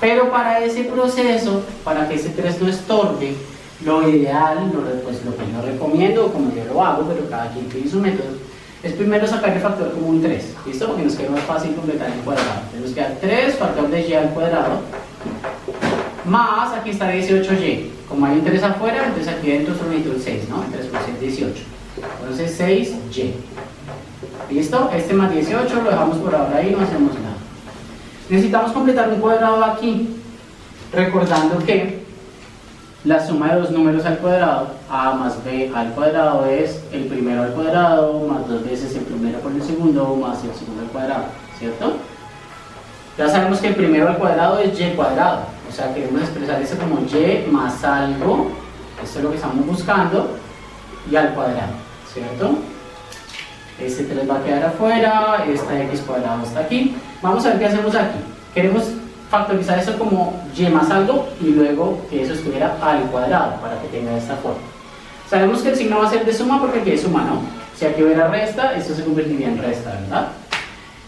Pero para ese proceso, para que ese 3 no estorbe, lo ideal, pues lo que yo recomiendo, como yo lo hago, pero cada quien tiene su método, es primero sacar el factor como un 3, ¿listo? Porque nos queda más fácil completar el cuadrado. Entonces nos queda 3 factor de y al cuadrado más aquí está 18y. Como hay un 3 afuera, entonces aquí dentro solo necesito el 6, ¿no? El 3 por 6 es 18. Entonces 6y. ¿Listo? Este más 18 lo dejamos por ahora ahí, no hacemos nada. Necesitamos completar un cuadrado aquí, recordando que la suma de dos números al cuadrado, a más b al cuadrado, es el primero al cuadrado más dos veces el primero por el segundo más el segundo al cuadrado, ¿cierto? Ya sabemos que el primero al cuadrado es y cuadrado, o sea, queremos expresar eso como y más algo, esto es lo que estamos buscando, y al cuadrado, ¿cierto? Este 3 va a quedar afuera, esta x cuadrado está aquí. Vamos a ver qué hacemos aquí. Queremos factorizar eso como y más algo y luego que eso estuviera al cuadrado para que tenga esta forma. Sabemos que el signo va a ser de suma porque aquí es suma, ¿no? Si aquí hubiera resta, esto se convertiría en resta, ¿verdad?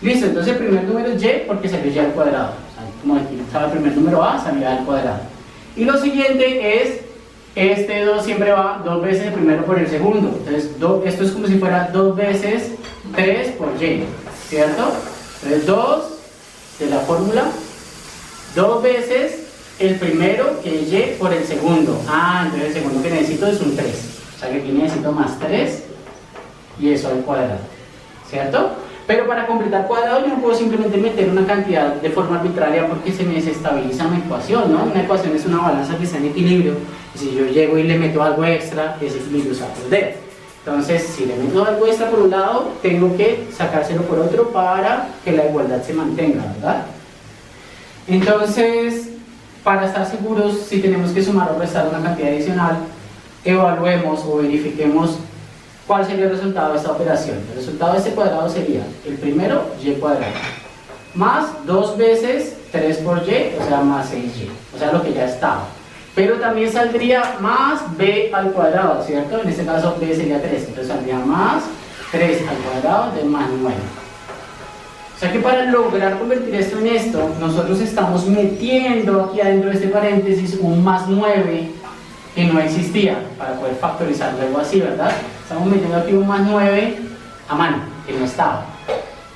Listo, entonces el primer número es y porque salió y al cuadrado. O sea, como aquí estaba el primer número a, salió al cuadrado. Y lo siguiente es, este 2 siempre va 2 veces el primero por el segundo. Entonces esto es como si fuera 2 veces 3 por y, ¿cierto? Entonces 2 de la fórmula, 2 veces el primero que es y por el segundo. Entonces el segundo que necesito es un 3. O sea que aquí necesito más 3 y eso al cuadrado, ¿cierto? Pero para completar cuadrado yo no puedo simplemente meter una cantidad de forma arbitraria porque se me desestabiliza mi ecuación, ¿no? Una ecuación es una balanza que está en equilibrio y si yo llego y le meto algo extra, ese equilibrio se va a perder. Entonces, si le meto algo extra por un lado, tengo que sacárselo por otro para que la igualdad se mantenga, ¿verdad? Entonces, para estar seguros, si tenemos que sumar o restar una cantidad adicional, evaluemos o verifiquemos cuál sería el resultado de esta operación. El resultado de este cuadrado sería el primero, y cuadrado, más 2 veces 3 por y, o sea, más 6y, o sea, lo que ya estaba. Pero también saldría más b al cuadrado, ¿cierto? En este caso b sería 3, entonces saldría más 3 al cuadrado de más 9. O sea que para lograr convertir esto en esto, nosotros estamos metiendo aquí adentro de este paréntesis un más 9 que no existía, para poder factorizarlo algo así, ¿verdad? Estamos metiendo aquí un más 9 a mano, que no estaba.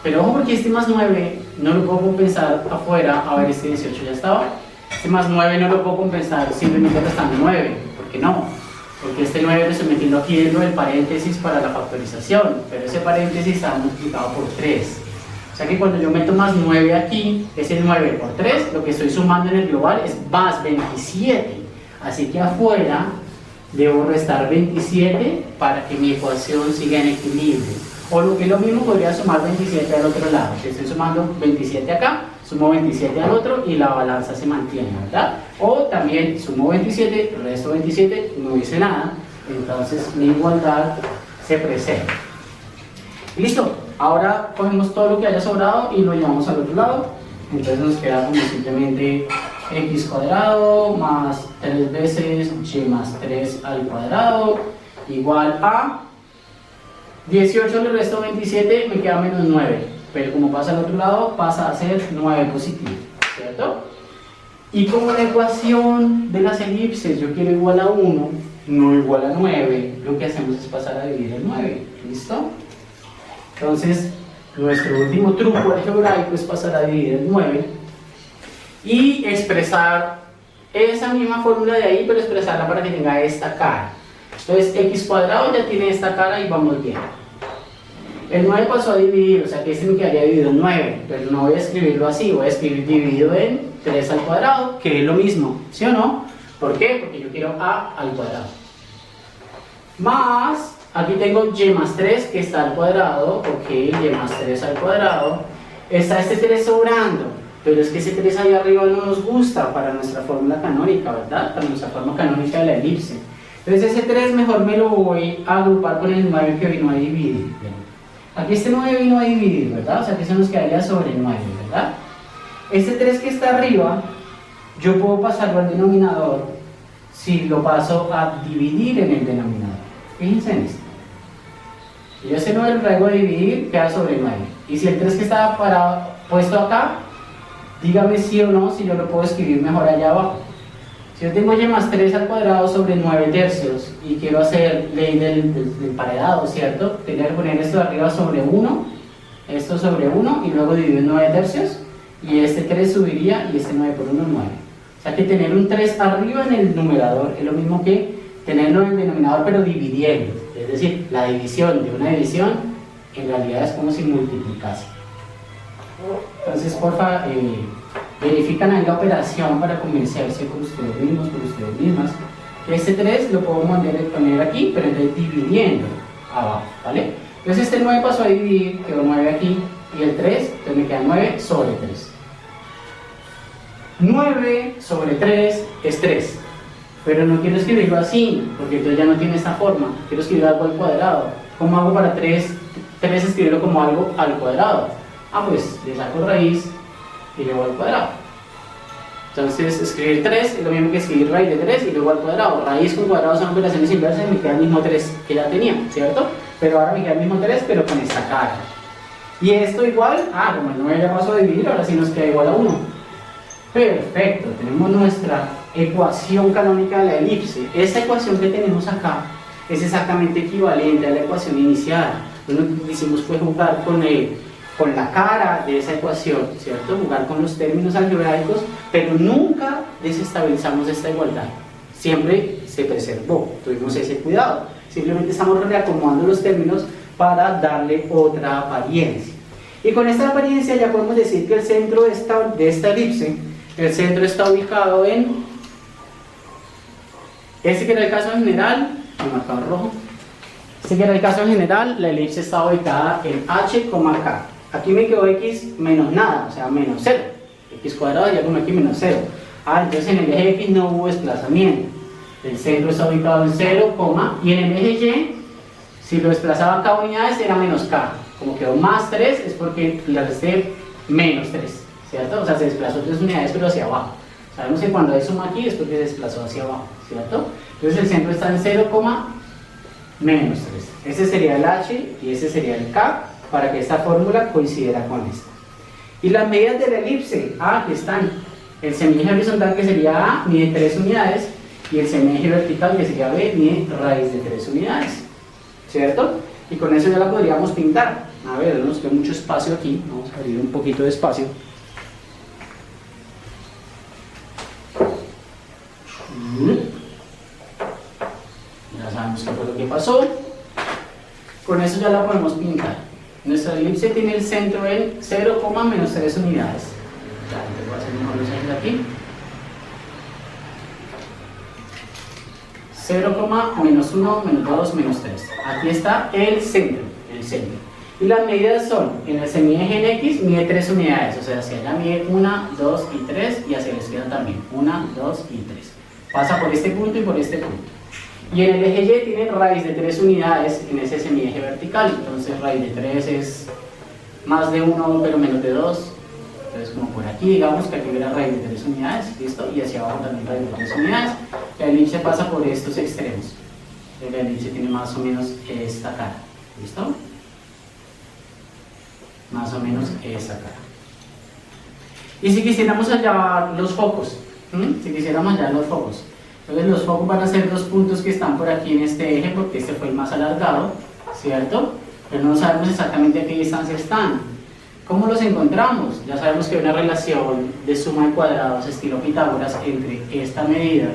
Pero ojo porque este más 9 no lo puedo compensar afuera, a ver, este 18 ya estaba. Este más 9 no lo puedo compensar simplemente restando 9, ¿por qué no? Porque este 9 lo estoy metiendo aquí dentro del paréntesis para la factorización, pero ese paréntesis está multiplicado por 3. O sea que cuando yo meto más 9 aquí, ese 9 por 3, lo que estoy sumando en el global es más 27. Así que afuera debo restar 27 para que mi ecuación siga en equilibrio. O lo que es lo mismo, podría sumar 27 al otro lado. Si estoy sumando 27 acá, sumo 27 al otro y la balanza se mantiene, ¿verdad? O también sumo 27, resto 27, no hice nada, entonces mi igualdad se preserva. Listo, ahora cogemos todo lo que haya sobrado y lo llevamos al otro lado. Entonces nos queda como simplemente x cuadrado más 3 veces y más 3 al cuadrado igual a 18 le resto 27, me queda menos 9, pero como pasa al otro lado pasa a ser 9 positivo, ¿cierto? Y como la ecuación de las elipses yo quiero igual a 1, no igual a 9, lo que hacemos es pasar a dividir el 9, ¿listo? Entonces nuestro último truco algebraico es pasar a dividir el 9 y expresar esa misma fórmula de ahí, pero expresarla para que tenga esta cara. Entonces x cuadrado ya tiene esta cara y vamos bien. El 9 pasó a dividir, o sea que este me quedaría dividido en 9, pero no voy a escribirlo así, voy a escribir dividido en 3 al cuadrado, que es lo mismo, ¿sí o no? ¿Por qué? Porque yo quiero a al cuadrado. Más, aquí tengo y más 3 que está al cuadrado, ok, y más 3 al cuadrado. Está este 3 sobrando, pero es que ese 3 ahí arriba no nos gusta para nuestra fórmula canónica, ¿verdad? Para nuestra forma canónica de la elipse. Entonces ese 3 mejor me lo voy a agrupar con el 9 que vino a dividir. Aquí este 9 vino a dividir, ¿verdad? O sea que eso nos quedaría sobre el 9, ¿verdad? Este 3 que está arriba, yo puedo pasarlo al denominador si lo paso a dividir en el denominador. Fíjense en esto. Si yo ese 9 lo traigo a dividir, queda sobre el 9. Y si el 3 que estaba puesto acá, dígame sí o no, si yo lo puedo escribir mejor allá abajo. Si yo tengo y más 3 al cuadrado sobre 9 tercios y quiero hacer ley del paredado, ¿cierto? Tendría que poner esto de arriba sobre 1, esto sobre 1 y luego dividir en 9 tercios y este 3 subiría y este 9 por 1 9. O sea que tener un 3 arriba en el numerador es lo mismo que tenerlo en el denominador pero dividiendo. Es decir, la división de una división en realidad es como si multiplicase. Entonces, porfa, verifican ahí la operación para convencerse por ustedes mismos, por ustedes mismas, que este 3 lo puedo poner aquí, pero entonces dividiendo abajo, ¿vale? Entonces este 9 pasó a dividir, quedó 9 aquí, y el 3, entonces me queda 9 sobre 3. 9 sobre 3 es 3, pero no quiero escribirlo así, porque entonces ya no tiene esta forma, quiero escribir algo al cuadrado. ¿Cómo hago para 3 escribirlo como algo al cuadrado? Ah, pues le saco raíz y luego al cuadrado. Entonces escribir 3 es lo mismo que escribir raíz de 3 y luego al cuadrado. Raíz con cuadrado son operaciones inversas y me queda el mismo 3 que ya tenía, ¿cierto? Pero ahora me queda el mismo 3 pero con esta cara. Y esto igual, como el 9 ya pasó a dividir, ahora sí nos queda igual a 1. Perfecto, tenemos nuestra ecuación canónica de la elipse. Esta ecuación que tenemos acá es exactamente equivalente a la ecuación inicial. Lo que hicimos fue jugar con la cara de esa ecuación, ¿cierto? Jugar con los términos algebraicos, pero nunca desestabilizamos esta igualdad. Siempre se preservó, tuvimos ese cuidado. Simplemente estamos reacomodando los términos para darle otra apariencia. Y con esta apariencia ya podemos decir que el centro de esta elipse, el centro está ubicado en, este que era el caso general, el marcador rojo, este que era el caso general, la elipse está ubicada en h, k. Aquí me quedó x menos nada, o sea, menos 0. X cuadrado ya como aquí menos 0. Entonces en el eje x no hubo desplazamiento. El centro está ubicado en 0, y en el eje y, si lo desplazaba k unidades, era menos k. Como quedó más 3, es porque le resté menos 3, ¿cierto? O sea, se desplazó 3 unidades, pero hacia abajo. Sabemos que cuando hay suma aquí es porque se desplazó hacia abajo, ¿cierto? Entonces el centro está en 0, menos 3. Ese sería el h y ese sería el k, para que esta fórmula coincidiera con esta. Y las medidas de la elipse, aquí están. El semieje horizontal, que sería A, mide 3 unidades, y el semieje vertical, que sería B, mide raíz de 3 unidades, ¿cierto? Y con eso ya la podríamos pintar. A ver, nos queda mucho espacio aquí, vamos a abrir un poquito de espacio. Ya sabemos qué fue lo que pasó. Con eso ya la podemos pintar. Nuestra elipse tiene el centro en 0, menos 3 unidades. Ya, entonces voy a hacer mejor los ejes aquí. 0, menos 1, menos 2, menos 3. Aquí está el centro, Y las medidas son, en el semieje en X mide 3 unidades, o sea, hacia allá mide 1, 2 y 3, y hacia la izquierda también, 1, 2 y 3. Pasa por este punto y por este punto. Y en el eje Y tiene raíz de 3 unidades en ese semieje vertical, entonces raíz de 3 es más de 1 pero menos de 2, entonces como por aquí digamos que aquí hubiera raíz de 3 unidades, ¿listo? Y hacia abajo también raíz de 3 unidades. La elipse pasa por estos extremos, la elipse tiene más o menos esta cara, ¿listo? Más o menos esa cara. Y si quisiéramos hallar los focos, entonces los focos van a ser los puntos que están por aquí en este eje, porque este fue el más alargado, ¿cierto? Pero no sabemos exactamente a qué distancia están. ¿Cómo los encontramos? Ya sabemos que hay una relación de suma de cuadrados estilo Pitágoras entre esta medida,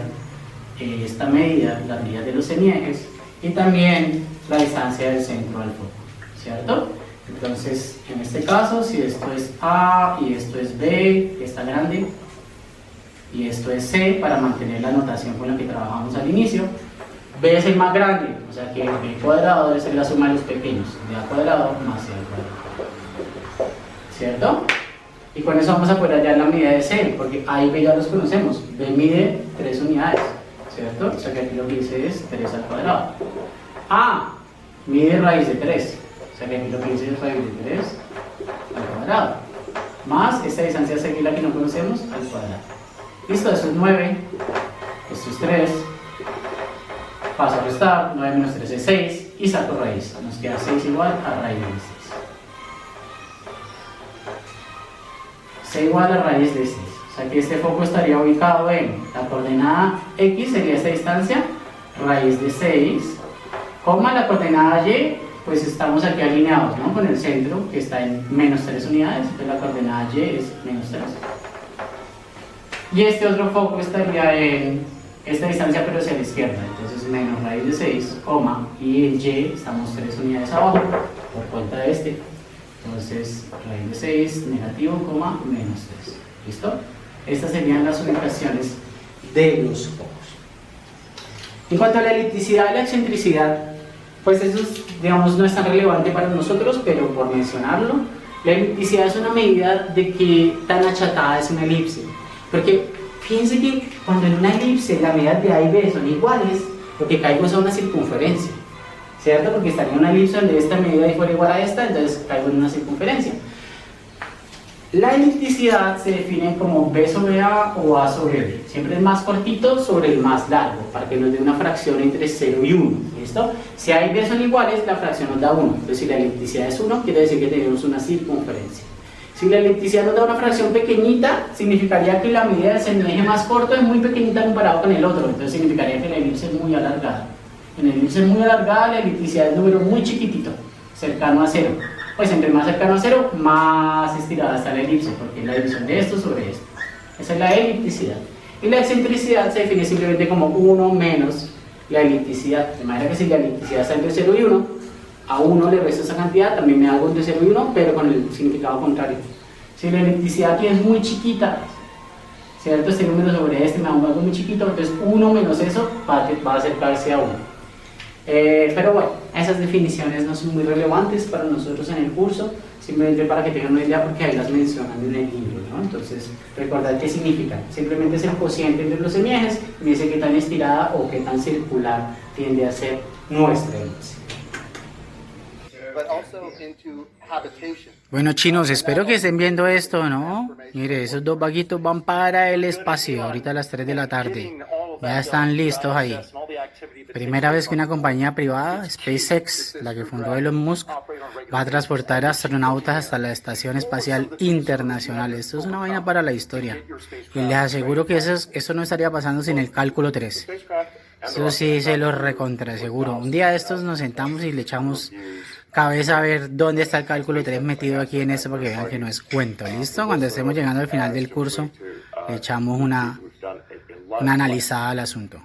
las medidas de los semiejes, y también la distancia del centro al foco, ¿cierto? Entonces, en este caso, si esto es A y esto es B, que está grande, y esto es C, para mantener la notación con la que trabajamos al inicio, B es el más grande, o sea que B cuadrado debe ser la suma de los pequeños, de A cuadrado más C al cuadrado, ¿cierto? Y con eso vamos a poder hallar la medida de C, porque A y B ya los conocemos. B mide 3 unidades, ¿cierto? O sea que aquí lo que dice es 3 al cuadrado. A mide raíz de 3, o sea que aquí lo que dice es raíz de 3 al cuadrado, más esta distancia C, la que no conocemos, al cuadrado. Listo, esto es 9, esto es 3, paso a restar, 9 menos 3 es 6, y saco raíz, nos queda 6 igual a raíz de 6. C igual a raíz de 6, o sea que este foco estaría ubicado en la coordenada X, sería esta distancia, raíz de 6, la coordenada Y, pues estamos aquí alineados, ¿no? Con el centro, que está en menos 3 unidades, entonces la coordenada Y es menos 3. Y este otro foco estaría en esta distancia pero hacia la izquierda, entonces menos raíz de 6, coma, y el y estamos 3 unidades abajo por cuenta de este, entonces raíz de 6, negativo, coma, menos 3, ¿listo? Estas serían las ubicaciones de los focos. En cuanto a la elipticidad y la excentricidad, pues eso digamos no es tan relevante para nosotros, pero por mencionarlo, la elipticidad es una medida de que tan achatada es una elipse, porque fíjense que cuando en una elipse las medidas de A y B son iguales, lo que caigo es a una circunferencia, ¿cierto? Porque estaría en una elipse donde esta medida fuera igual a esta, entonces caigo en una circunferencia. La elipticidad se define como B sobre A o A sobre B. Siempre es más cortito sobre el más largo, para que nos dé una fracción entre 0 y 1. ¿Listo? Si A y B son iguales, la fracción nos da 1. Entonces, si la elipticidad es 1, quiere decir que tenemos una circunferencia. Si la elipticidad nos da una fracción pequeñita, significaría que la medida del semieje más corto es muy pequeñita comparado con el otro. Entonces, significaría que la elipse es muy alargada. En la elipse muy alargada, la elipticidad es un número muy chiquitito, cercano a 0. Pues entre más cercano a 0, más estirada está la elipse, porque es la división de esto sobre esto. Esa es la elipticidad. Y la excentricidad se define simplemente como 1 menos la elipticidad. De manera que si la elipticidad está entre 0 y 1, a 1 le resto esa cantidad, también me da algo entre 0 y 1, pero con el significado contrario. Si la elipticidad aquí es muy chiquita, ¿cierto? Este número sobre este me da algo muy chiquito, entonces 1 menos eso va a acercarse a 1. Pero bueno, esas definiciones no son muy relevantes para nosotros en el curso, simplemente para que tengan una idea porque ahí las mencionan en el libro, ¿no? Entonces, recordad qué significan. Simplemente es el cociente entre los semiejes y dice qué tan estirada o qué tan circular tiende a ser nuestra elipse. Bueno, chinos, espero que estén viendo esto, ¿no? Mire, esos dos vaguitos van para el espacio ahorita a las 3 de la tarde. Ya están listos ahí. Primera vez que una compañía privada, SpaceX, la que fundó Elon Musk, va a transportar astronautas hasta la Estación Espacial Internacional. Esto es una vaina para la historia. Y les aseguro que eso no estaría pasando sin el cálculo 3. Eso sí se lo recontraseguro. Un día de estos nos sentamos y le echamos cabeza a ver dónde está el cálculo 3 metido aquí en esto para que vean que no es cuento. ¿Listo? Cuando estemos llegando al final del curso, le echamos una analizada al asunto.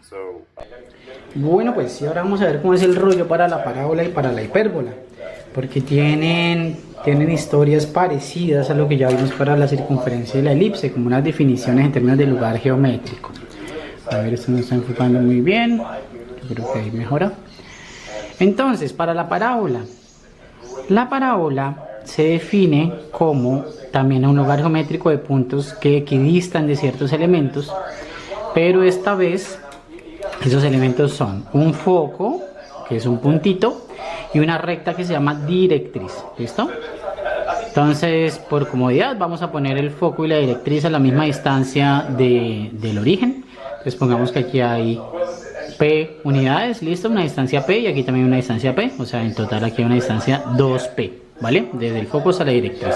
Bueno, pues y ahora vamos a ver cómo es el rollo para la parábola y para la hipérbola, porque tienen historias parecidas a lo que ya vimos para la circunferencia y la elipse, como unas definiciones en términos de lugar geométrico. A ver, esto no está enfocando muy bien, yo creo que ahí mejora. Entonces, para la parábola se define como también un lugar geométrico de puntos que equidistan de ciertos elementos, pero esta vez esos elementos son un foco, que es un puntito, y una recta que se llama directriz. ¿Listo? Entonces, por comodidad, vamos a poner el foco y la directriz a la misma distancia del origen. Entonces, pongamos que aquí hay P unidades, ¿listo? Una distancia P y aquí también una distancia P. O sea, en total aquí hay una distancia 2P, ¿vale? Desde el foco hasta la directriz.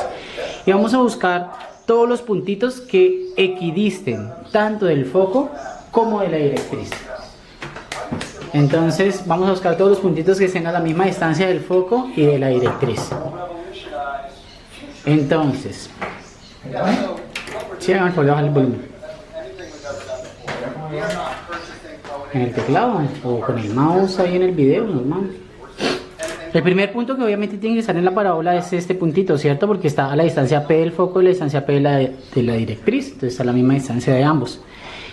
Y vamos a buscar todos los puntitos que equidisten tanto del foco como de la directriz. Entonces vamos a buscar todos los puntitos que estén a la misma distancia del foco y de la directriz. Entonces, sí, por bajar el volumen. En el teclado o con el mouse ahí en el video, normal. El primer punto que obviamente tiene que estar en la parábola es este puntito, ¿cierto? Porque está a la distancia P del foco y la distancia P de la directriz, entonces está a la misma distancia de ambos.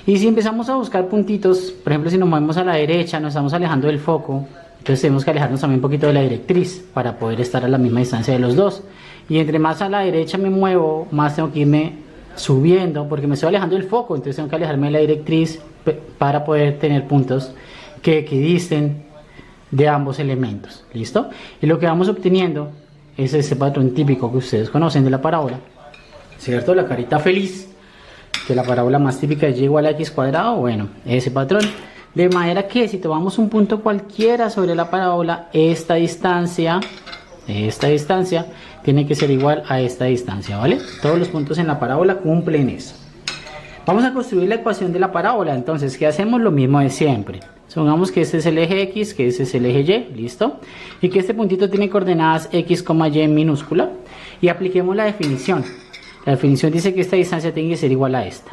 Y si empezamos a buscar puntitos, por ejemplo, si nos movemos a la derecha, nos estamos alejando del foco, entonces tenemos que alejarnos también un poquito de la directriz para poder estar a la misma distancia de los dos. Y entre más a la derecha me muevo, más tengo que irme subiendo, porque me estoy alejando del foco, entonces tengo que alejarme de la directriz para poder tener puntos que equidisten de ambos elementos. ¿Listo? Y lo que vamos obteniendo es ese patrón típico que ustedes conocen de la parábola, ¿cierto? La carita feliz, que la parábola más típica es y igual a x cuadrado. Bueno, ese patrón, de manera que si tomamos un punto cualquiera sobre la parábola, esta distancia tiene que ser igual a esta distancia, ¿vale? Todos los puntos en la parábola cumplen eso. Vamos a construir la ecuación de la parábola. Entonces, ¿qué hacemos? Lo mismo de siempre. Supongamos que este es el eje X, que este es el eje Y, ¿listo? Y que este puntito tiene coordenadas X, Y en minúscula. Y apliquemos la definición. La definición dice que esta distancia tiene que ser igual a esta.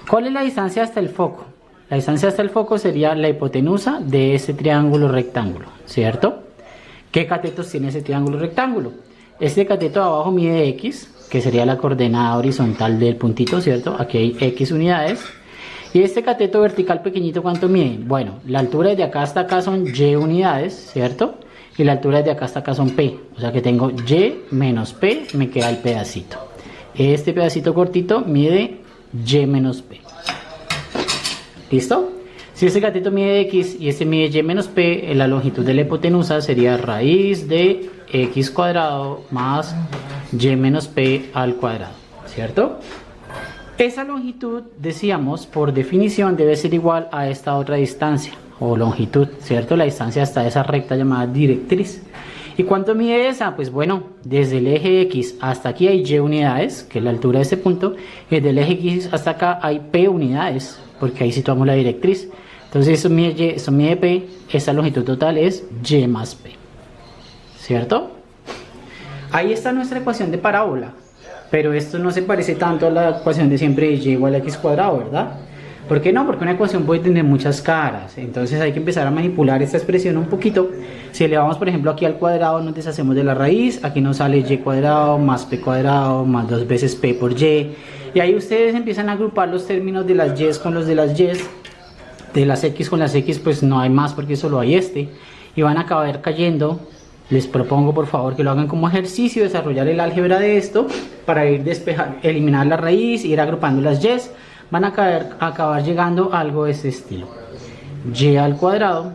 ¿Cuál es la distancia hasta el foco? La distancia hasta el foco sería la hipotenusa de ese triángulo rectángulo, ¿cierto? ¿Qué catetos tiene ese triángulo rectángulo? Este cateto de abajo mide x, que sería la coordenada horizontal del puntito, ¿cierto? Aquí hay x unidades. Y este cateto vertical pequeñito, ¿cuánto mide? Bueno, la altura desde acá hasta acá son y unidades, ¿cierto? Y la altura desde acá hasta acá son p. O sea que tengo y menos p, me queda el pedacito. Este pedacito cortito mide y menos p. ¿Listo? Si este cateto mide x y este mide y menos p, la longitud de la hipotenusa sería raíz de x cuadrado más y menos p al cuadrado, ¿cierto? Esa longitud, decíamos, por definición debe ser igual a esta otra distancia, o longitud, ¿cierto? La distancia hasta esa recta llamada directriz. ¿Y cuánto mide esa? Pues bueno, desde el eje X hasta aquí hay y unidades, que es la altura de este punto, y desde el eje X hasta acá hay p unidades, porque ahí situamos la directriz. Entonces eso mide y, eso mide p, esta longitud total es y más p, ¿cierto? Ahí está nuestra ecuación de parábola, pero esto no se parece tanto a la ecuación de siempre de y igual a x cuadrado, ¿verdad? ¿Por qué no? Porque una ecuación puede tener muchas caras, entonces hay que empezar a manipular esta expresión un poquito. Si elevamos por ejemplo aquí al cuadrado, nos deshacemos de la raíz, aquí nos sale y cuadrado más p cuadrado más 2 veces p por y, y ahí ustedes empiezan a agrupar los términos de las y con los de las y, de las x con las x pues no hay más porque solo hay este, y van a acabar cayendo. Les propongo por favor que lo hagan como ejercicio, desarrollar el álgebra de esto para ir eliminar la raíz, ir agrupando las y. Van a acabar llegando a algo de este estilo. Y al cuadrado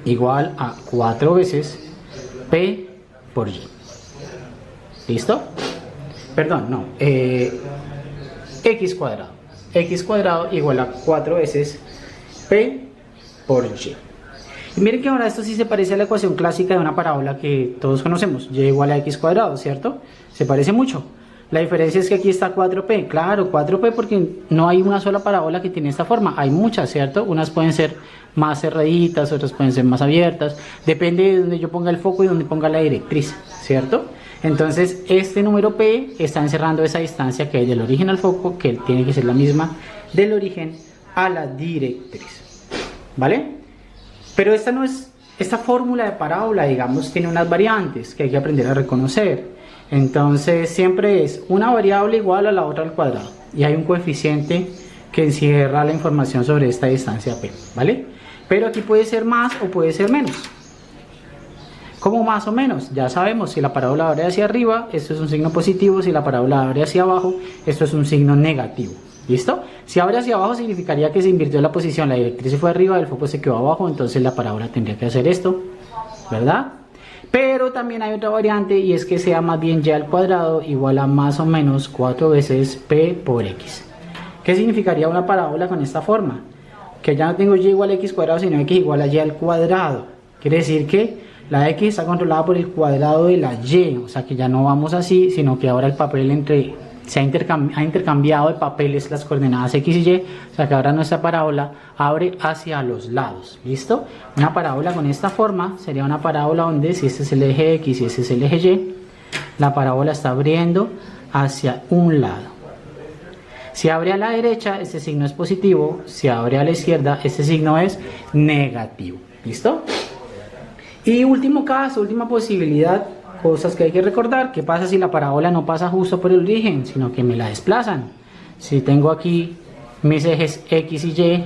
igual a 4 veces p por y. ¿Listo? Perdón, no. X cuadrado. X cuadrado igual a 4 veces p por y. Y miren que ahora esto sí se parece a la ecuación clásica de una parábola que todos conocemos. Y igual a x cuadrado, ¿cierto? Se parece mucho. La diferencia es que aquí está 4p, claro, 4p porque no hay una sola parábola que tiene esta forma, hay muchas, ¿cierto? Unas pueden ser más cerraditas, otras pueden ser más abiertas, depende de donde yo ponga el foco y donde ponga la directriz, ¿cierto? Entonces este número p está encerrando esa distancia que hay del origen al foco, que tiene que ser la misma del origen a la directriz, ¿vale? Pero esta no es, esta fórmula de parábola, digamos, tiene unas variantes que hay que aprender a reconocer. Entonces siempre es una variable igual a la otra al cuadrado y hay un coeficiente que encierra la información sobre esta distancia p, ¿vale? Pero aquí puede ser más o puede ser menos. ¿Cómo más o menos? Ya sabemos, si la parábola abre hacia arriba, esto es un signo positivo, si la parábola abre hacia abajo, esto es un signo negativo. ¿Listo? Si abre hacia abajo significaría que se invirtió la posición, la directriz se fue arriba, el foco se quedó abajo, entonces la parábola tendría que hacer esto, ¿verdad? Pero también hay otra variante y es que sea más bien y al cuadrado igual a más o menos 4 veces p por x. ¿Qué significaría una parábola con esta forma? Que ya no tengo y igual a x cuadrado, sino x igual a y al cuadrado. Quiere decir que la x está controlada por el cuadrado de la y, o sea que ya no vamos así, sino que ahora el papel ha intercambiado de papeles las coordenadas x y y, o sea que ahora nuestra parábola abre hacia los lados. ¿Listo? Una parábola con esta forma sería una parábola donde si este es el eje x y este es el eje y, la parábola está abriendo hacia un lado. Si abre a la derecha, este signo es positivo. Si abre a la izquierda, este signo es negativo. ¿Listo? Y último caso, última posibilidad, cosas que hay que recordar. ¿Qué pasa si la parábola no pasa justo por el origen, sino que me la desplazan? Si tengo aquí mis ejes x y y,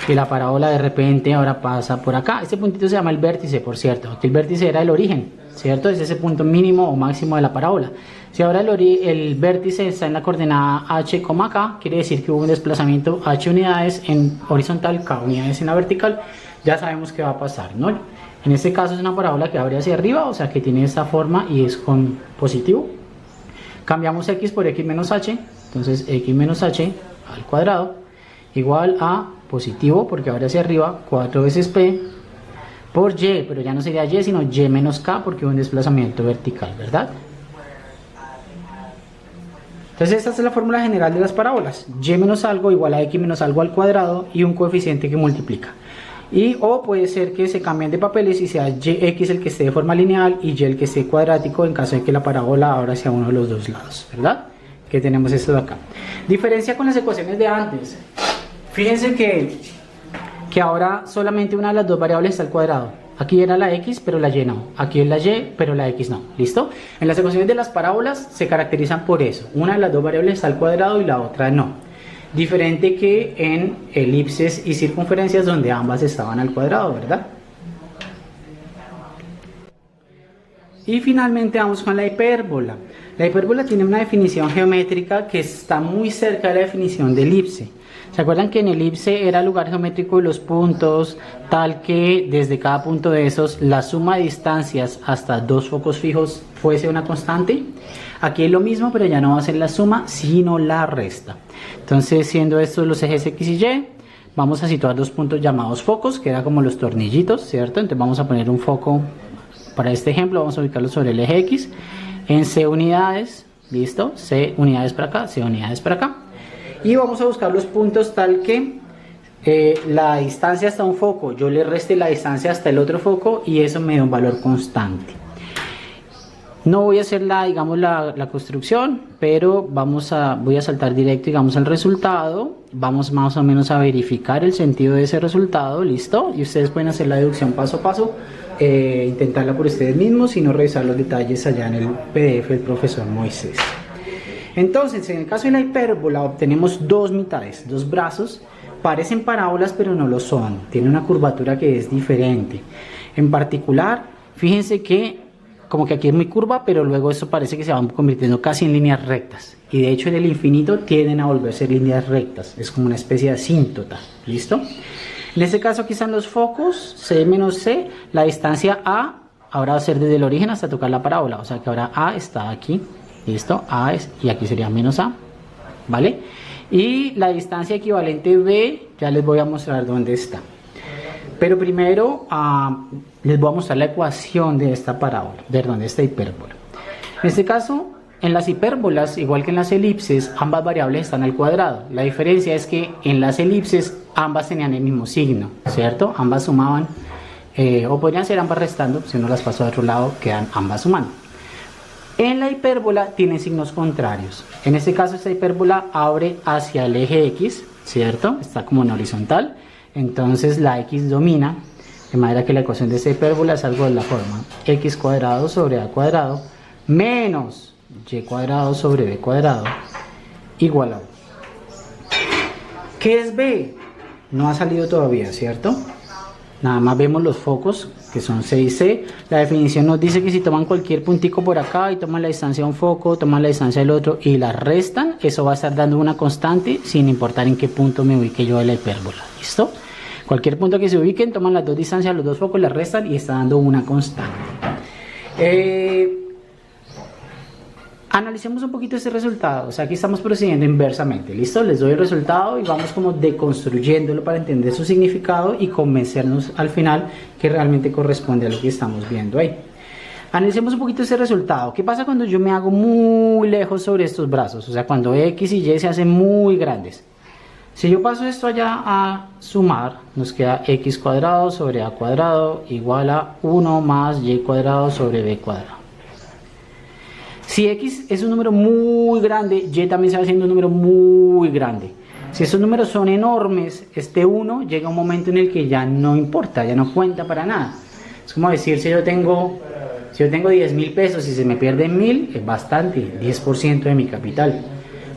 y la parábola de repente ahora pasa por acá. Este puntito se llama el vértice, por cierto. Aquí el vértice era el origen, ¿cierto? Es ese punto mínimo o máximo de la parábola. Si ahora el vértice está en la coordenada h, k, quiere decir que hubo un desplazamiento h unidades en horizontal, k unidades en la vertical. Ya sabemos qué va a pasar, ¿no? En este caso es una parábola que abre hacia arriba, o sea que tiene esta forma y es con positivo. Cambiamos x por x menos h, entonces x menos h al cuadrado igual a positivo, porque abre hacia arriba, 4 veces p por y, pero ya no sería y, sino y menos k, porque hubo un desplazamiento vertical, ¿verdad? Entonces esta es la fórmula general de las parábolas: y menos algo igual a x menos algo al cuadrado y un coeficiente que multiplica. O puede ser que se cambien de papeles y sea x el que esté de forma lineal y y el que esté cuadrático en caso de que la parábola abra hacia uno de los dos lados, ¿verdad? que tenemos esto de acá. Diferencia con las ecuaciones de antes. Fíjense que ahora solamente una de las dos variables está al cuadrado. Aquí era la x, pero la y no. Aquí es la y, pero la x no. ¿Listo? En las ecuaciones de las parábolas se caracterizan por eso. Una de las dos variables está al cuadrado y la otra no. Diferente que en elipses y circunferencias donde ambas estaban al cuadrado, ¿verdad? Y finalmente vamos con la hipérbola. La hipérbola tiene una definición geométrica que está muy cerca de la definición de elipse. ¿Se acuerdan que en elipse era el lugar geométrico de los puntos, tal que desde cada punto de esos la suma de distancias hasta dos focos fijos fuese una constante? Aquí es lo mismo, pero ya no va a ser la suma, sino la resta. Entonces, siendo estos los ejes X y Y, vamos a situar dos puntos llamados focos, que era como los tornillitos, ¿cierto? Entonces vamos a poner un foco, para este ejemplo, vamos a ubicarlo sobre el eje X, en C unidades, ¿listo? C unidades para acá, C unidades para acá. Y vamos a buscar los puntos tal que la distancia hasta un foco, yo le reste la distancia hasta el otro foco y eso me da un valor constante. No voy a hacer digamos, la construcción, pero voy a saltar directo, digamos, al resultado. Vamos más o menos a verificar el sentido de ese resultado, ¿listo? Y ustedes pueden hacer la deducción paso a paso, intentarla por ustedes mismos y no revisar los detalles allá en el PDF del profesor Moisés. Entonces, en el caso de la hipérbola obtenemos dos mitades, dos brazos, parecen parábolas pero no lo son, tiene una curvatura que es diferente. En particular, fíjense que como que aquí es muy curva, pero luego eso parece que se van convirtiendo casi en líneas rectas. Y de hecho en el infinito tienden a volverse líneas rectas, es como una especie de asíntota, ¿listo? En este caso aquí están los focos, C menos C, la distancia A ahora va a ser desde el origen hasta tocar la parábola, o sea que ahora A está aquí. ¿Listo? A es, y aquí sería menos A, ¿vale? Y la distancia equivalente B, ya les voy a mostrar dónde está. Pero primero les voy a mostrar la ecuación de esta parábola, de esta hipérbola. En este caso, en las hipérbolas, igual que en las elipses, ambas variables están al cuadrado. La diferencia es que en las elipses ambas tenían el mismo signo, ¿cierto? Ambas sumaban, o podrían ser ambas restando, si uno las pasó a otro lado, quedan ambas sumando. En la hipérbola tiene signos contrarios. En este caso esta hipérbola abre hacia el eje X, ¿cierto? Está como en horizontal. Entonces la X domina, de manera que la ecuación de esta hipérbola es algo de la forma X cuadrado sobre A cuadrado menos Y cuadrado sobre B cuadrado igual a 1. ¿Qué es B? No ha salido todavía, ¿cierto? Nada más vemos los focos, que son C y C. La definición nos dice que si toman cualquier puntico por acá y toman la distancia de un foco, toman la distancia del otro y la restan, eso va a estar dando una constante sin importar en qué punto me ubique yo de la hipérbola. ¿Listo? Cualquier punto que se ubiquen, toman las dos distancias de los dos focos, la restan y está dando una constante. Analicemos un poquito este resultado. O sea, aquí estamos procediendo inversamente. ¿Listo? Les doy el resultado y vamos como deconstruyéndolo para entender su significado y convencernos al final que realmente corresponde a lo que estamos viendo ahí. Analicemos un poquito este resultado. ¿Qué pasa cuando yo me hago muy lejos sobre estos brazos? O sea, cuando X y Y se hacen muy grandes. Si yo paso esto allá a sumar, nos queda X cuadrado sobre A cuadrado igual a 1 más Y cuadrado sobre B cuadrado. Si X es un número muy grande, Y también se va haciendo un número muy grande. Si esos números son enormes, este 1 llega a un momento en el que ya no importa, ya no cuenta para nada. Es como decir, si yo tengo 10.000 pesos y se me pierden 1.000, es bastante, 10% de mi capital.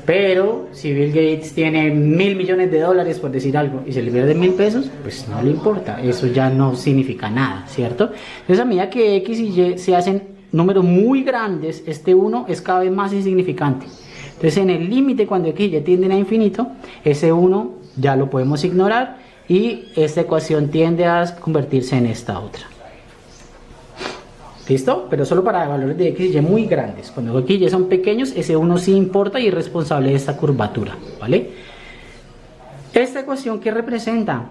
Pero si Bill Gates tiene 1.000 millones de dólares, por decir algo, y se le pierden 1.000 pesos, pues no le importa, eso ya no significa nada, ¿cierto? Entonces a medida que X y Y se hacen números muy grandes, este 1 es cada vez más insignificante. Entonces en el límite, cuando X y Y tienden a infinito, ese 1 ya lo podemos ignorar y esta ecuación tiende a convertirse en esta otra. ¿Listo? Pero solo para valores de X y Y muy grandes. Cuando X y Y son pequeños, ese 1 sí importa y es responsable de esta curvatura, ¿vale? Esta ecuación, ¿qué representa?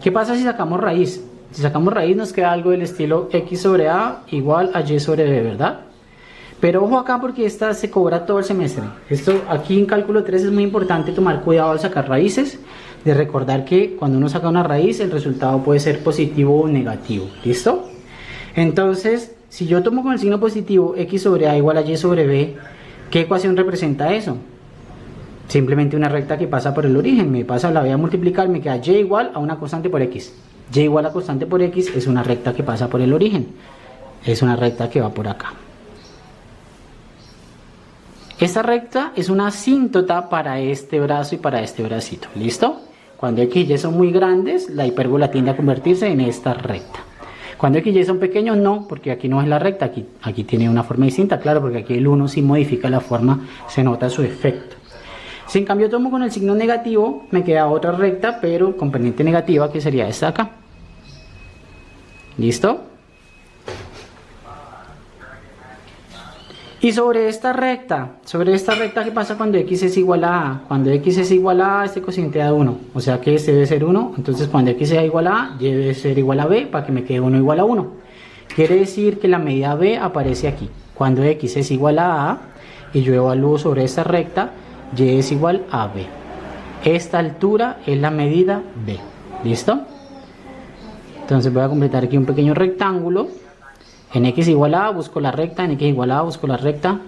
¿Qué pasa si sacamos raíz? Si sacamos raíz nos queda algo del estilo X sobre A igual a Y sobre B, ¿verdad? Pero ojo acá porque esta se cobra todo el semestre. Esto aquí en cálculo 3 es muy importante tomar cuidado al sacar raíces, de recordar que cuando uno saca una raíz el resultado puede ser positivo o negativo, ¿listo? Entonces, si yo tomo con el signo positivo X sobre A igual a Y sobre B, ¿Qué ecuación representa eso? Simplemente una recta que pasa por el origen. Me pasa, la voy a multiplicar, me queda y igual a una constante por x. Y igual a constante por x es una recta que pasa por el origen. Es una recta que va por acá. Esta recta es una asíntota para este brazo y para este bracito. ¿Listo? Cuando x y y son muy grandes, la hipérbola tiende a convertirse en esta recta. Cuando x y y son pequeños, no, porque aquí no es la recta, aquí tiene una forma distinta, claro, porque aquí el 1 sí modifica la forma, se nota su efecto. Si en cambio tomo con el signo negativo, me queda otra recta, pero con pendiente negativa, que sería esta acá. ¿Listo? Y sobre esta recta, ¿qué pasa cuando x es igual a a? Cuando x es igual a a, este cociente da 1, o sea que este debe ser 1, entonces cuando x sea igual a a, y debe ser igual a b, para que me quede 1 igual a 1. Quiere decir que la medida b aparece aquí. Cuando x es igual a a, y yo evalúo sobre esta recta, y es igual a b. Esta altura es la medida b. ¿Listo? Entonces voy a completar aquí un pequeño rectángulo. En x igual a busco la recta, en x igual a busco la recta,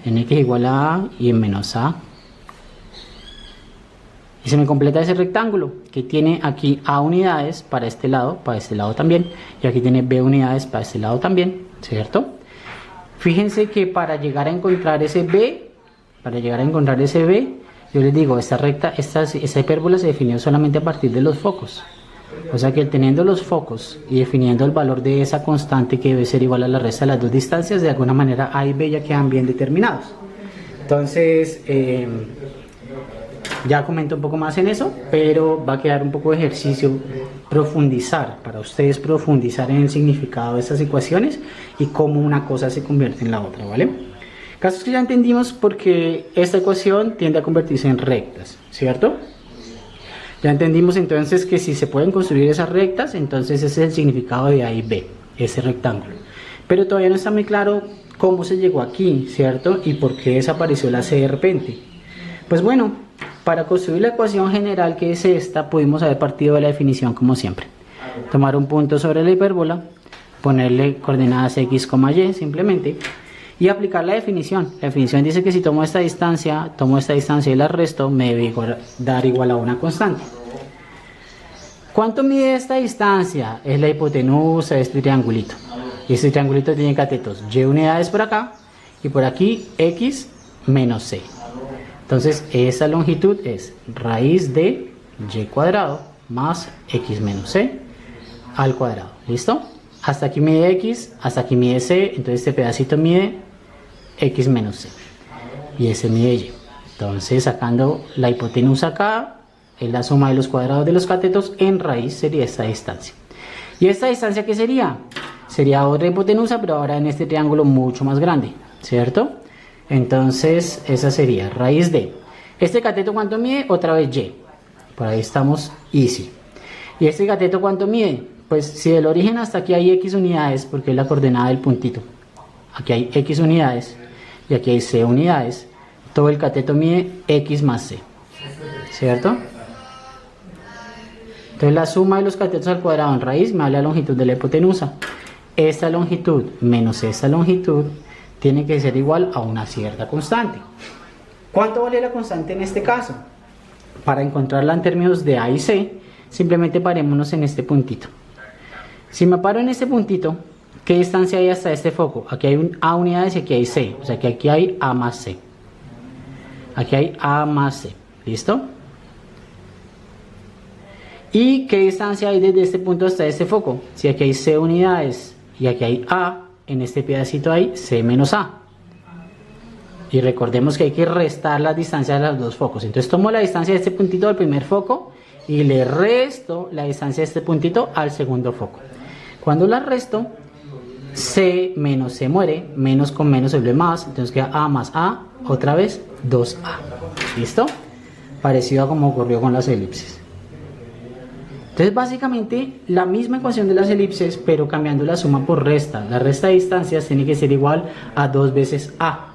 en x igual a y en menos a. Y se me completa ese rectángulo que tiene aquí a unidades para este lado también, y aquí tiene b unidades para este lado también, ¿cierto? Fíjense que para llegar a encontrar ese b, yo les digo, esta recta, esta hipérbola se definió solamente a partir de los focos. O sea que teniendo los focos y definiendo el valor de esa constante que debe ser igual a la resta de las dos distancias, de alguna manera A y B ya quedan bien determinados. Entonces, ya comento un poco más en eso, pero va a quedar un poco de ejercicio para ustedes profundizar en el significado de estas ecuaciones y cómo una cosa se convierte en la otra, ¿vale? Casos que ya entendimos porque esta ecuación tiende a convertirse en rectas, ¿cierto? Ya entendimos entonces que si se pueden construir esas rectas, entonces ese es el significado de A y B, ese rectángulo. Pero todavía no está muy claro cómo se llegó aquí, ¿cierto? Y por qué desapareció la C de repente. Pues bueno, para construir la ecuación general que es esta, pudimos haber partido de la definición como siempre. Tomar un punto sobre la hipérbola, ponerle coordenadas x, y simplemente, y aplicar la definición. La definición dice que si tomo esta distancia y la resto, me debe dar igual a una constante. ¿Cuánto mide esta distancia? Es la hipotenusa de este triangulito. Y este triangulito tiene catetos y unidades por acá y por aquí x menos c. Entonces esa longitud es raíz de y cuadrado más x menos c al cuadrado. ¿Listo? Hasta aquí mide x, hasta aquí mide c, entonces este pedacito mide x menos c y ese mide y. Entonces sacando la hipotenusa acá, es la suma de los cuadrados de los catetos en raíz, sería esta distancia. ¿Y esta distancia qué sería? Sería otra hipotenusa, pero ahora en este triángulo mucho más grande, ¿cierto? Entonces esa sería raíz de. ¿Este cateto cuánto mide? Otra vez y. Por ahí estamos easy. ¿Y este cateto cuánto mide? Pues si del origen hasta aquí hay x unidades, porque es la coordenada del puntito. Aquí hay x unidades y aquí hay c unidades. Todo el cateto mide x más c, ¿cierto? Entonces la suma de los catetos al cuadrado en raíz me da la longitud de la hipotenusa. Esta longitud menos esta longitud tiene que ser igual a una cierta constante. ¿Cuánto vale la constante en este caso? Para encontrarla en términos de A y C, simplemente parémonos en este puntito. Si me paro en este puntito, ¿qué distancia hay hasta este foco? Aquí hay un A unidades y aquí hay C, o sea que aquí hay A más C. Aquí hay A más C, ¿listo? ¿Y qué distancia hay desde este punto hasta este foco? Si aquí hay C unidades y aquí hay A, en este pedacito hay C menos A. Y recordemos que hay que restar las distancias de los dos focos. Entonces tomo la distancia de este puntito al primer foco y le resto la distancia de este puntito al segundo foco. Cuando la resto, C menos C muere, menos con menos se vuelve más, entonces queda A más A, otra vez 2A. ¿Listo? Parecido a como ocurrió con las elipses. Entonces básicamente la misma ecuación de las elipses, pero cambiando la suma por resta. La resta de distancias tiene que ser igual a 2 veces A.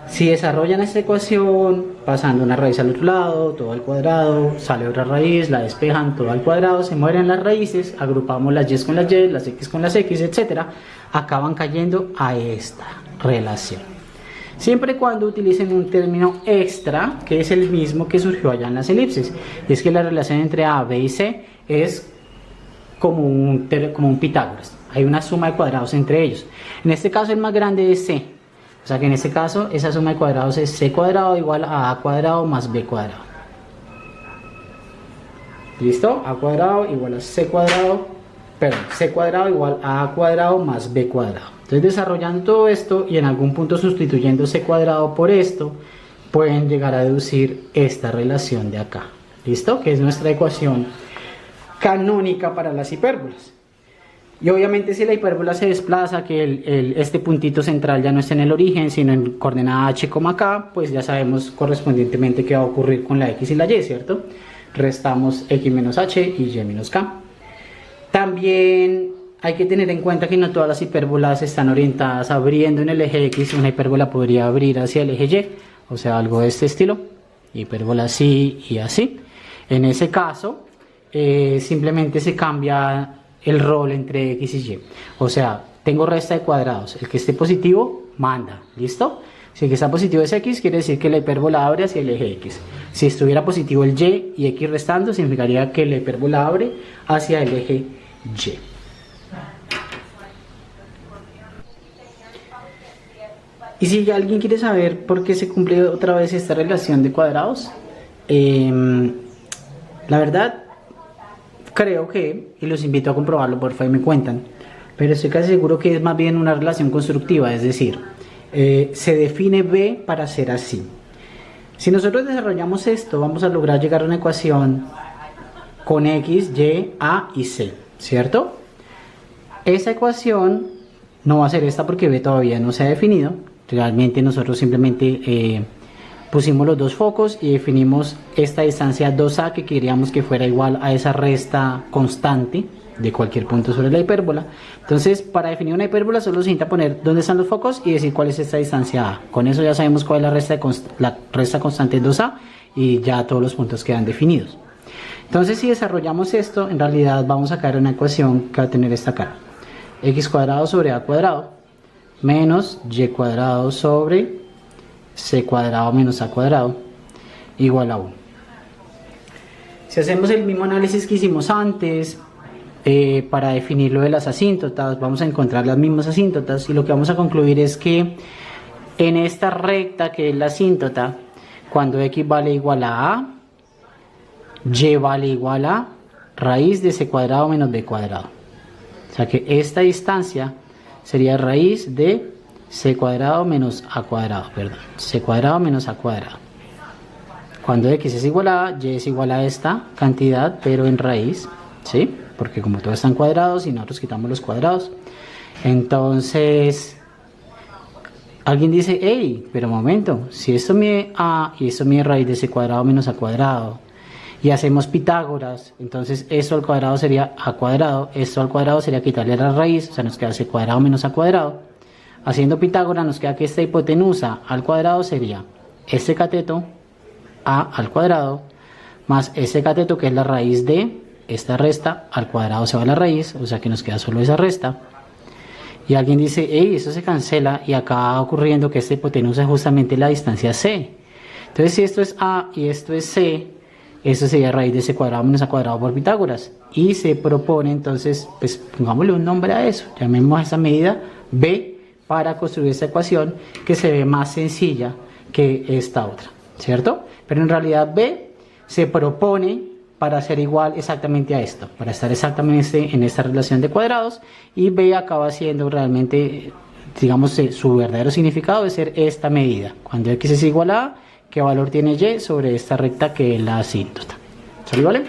Si desarrollan esta ecuación pasando una raíz al otro lado, todo al cuadrado, sale otra raíz, la despejan, todo al cuadrado, se mueren las raíces, agrupamos las y con las y, las x con las x, etc. Acaban cayendo a esta relación. siempre y cuando utilicen un término extra que es el mismo que surgió allá en las elipses, y es que la relación entre A, B y C es como un Pitágoras, hay una suma de cuadrados entre ellos. En este caso el más grande es C, o sea que en este caso esa suma de cuadrados es C cuadrado igual a A cuadrado más B cuadrado. ¿Listo? A cuadrado igual a C cuadrado, perdón, C cuadrado igual a A cuadrado más B cuadrado. Entonces, desarrollando todo esto y en algún punto sustituyendo C cuadrado por esto, pueden llegar a deducir esta relación de acá. ¿Listo? Que es nuestra ecuación canónica para las hipérbolas. Y obviamente si la hipérbola se desplaza, que este puntito central ya no está en el origen, sino en coordenada h, k, pues ya sabemos correspondientemente qué va a ocurrir con la x y la y, ¿cierto? Restamos x menos h y y menos k. También hay que tener en cuenta que no todas las hipérbolas están orientadas abriendo en el eje x. Una hipérbola podría abrir hacia el eje y, o sea, algo de este estilo. Hipérbola así y así. En ese caso, simplemente se cambia el rol entre x y y. O sea, tengo resta de cuadrados. El que esté positivo, manda. ¿Listo? Si el que está positivo es x, quiere decir que la hipérbola abre hacia el eje x. Si estuviera positivo el y x restando, significaría que la hipérbola abre hacia el eje y. Y si alguien quiere saber por qué se cumple otra vez esta relación de cuadrados, la verdad, creo que, y los invito a comprobarlo, por favor, me cuentan, pero estoy casi seguro que es más bien una relación constructiva, es decir, se define B para ser así. Si nosotros desarrollamos esto, vamos a lograr llegar a una ecuación con x, y, a y c, ¿cierto? Esa ecuación no va a ser esta porque B todavía no se ha definido. Realmente nosotros simplemente pusimos los dos focos y definimos esta distancia 2a que queríamos que fuera igual a esa resta constante de cualquier punto sobre la hipérbola. Entonces, para definir una hipérbola solo se necesita poner dónde están los focos y decir cuál es esta distancia a. Con eso ya sabemos cuál es la resta constante 2a y ya todos los puntos quedan definidos. Entonces, si desarrollamos esto, en realidad vamos a caer en una ecuación que va a tener esta cara: x cuadrado sobre a cuadrado menos y cuadrado sobre c cuadrado menos a cuadrado igual a 1. Si hacemos el mismo análisis que hicimos antes, para definir lo de las asíntotas, vamos a encontrar las mismas asíntotas y lo que vamos a concluir es que en esta recta que es la asíntota, cuando x vale igual a y vale igual a raíz de c cuadrado menos b cuadrado. O sea que esta distancia sería raíz de c cuadrado menos a cuadrado, perdón, c cuadrado menos a cuadrado. Cuando x es igual a y es igual a esta cantidad, pero en raíz, ¿sí? Porque como todos están cuadrados y nosotros quitamos los cuadrados, entonces alguien dice, hey, pero un momento, si esto mide a y esto mide raíz de c cuadrado menos a cuadrado, y hacemos Pitágoras, entonces esto al cuadrado sería a cuadrado, esto al cuadrado sería quitarle la raíz, o sea nos queda c cuadrado menos a cuadrado. Haciendo Pitágoras nos queda que esta hipotenusa al cuadrado sería este cateto a al cuadrado más este cateto que es la raíz de esta resta, al cuadrado se va la raíz, o sea que nos queda solo esa resta. Y alguien dice, hey, eso se cancela y acá va ocurriendo que esta hipotenusa es justamente la distancia c. Entonces si esto es a y esto es c, eso sería raíz de c cuadrado menos a cuadrado por Pitágoras. Y se propone entonces, pues pongámosle un nombre a eso, llamemos a esa medida b, para construir esta ecuación que se ve más sencilla que esta otra, ¿cierto? Pero en realidad b se propone para ser igual exactamente a esto, para estar exactamente en esta relación de cuadrados, y b acaba siendo realmente, digamos, su verdadero significado de ser esta medida. Cuando x es igual a, ¿qué valor tiene y sobre esta recta que es la asíntota? ¿Sale, vale?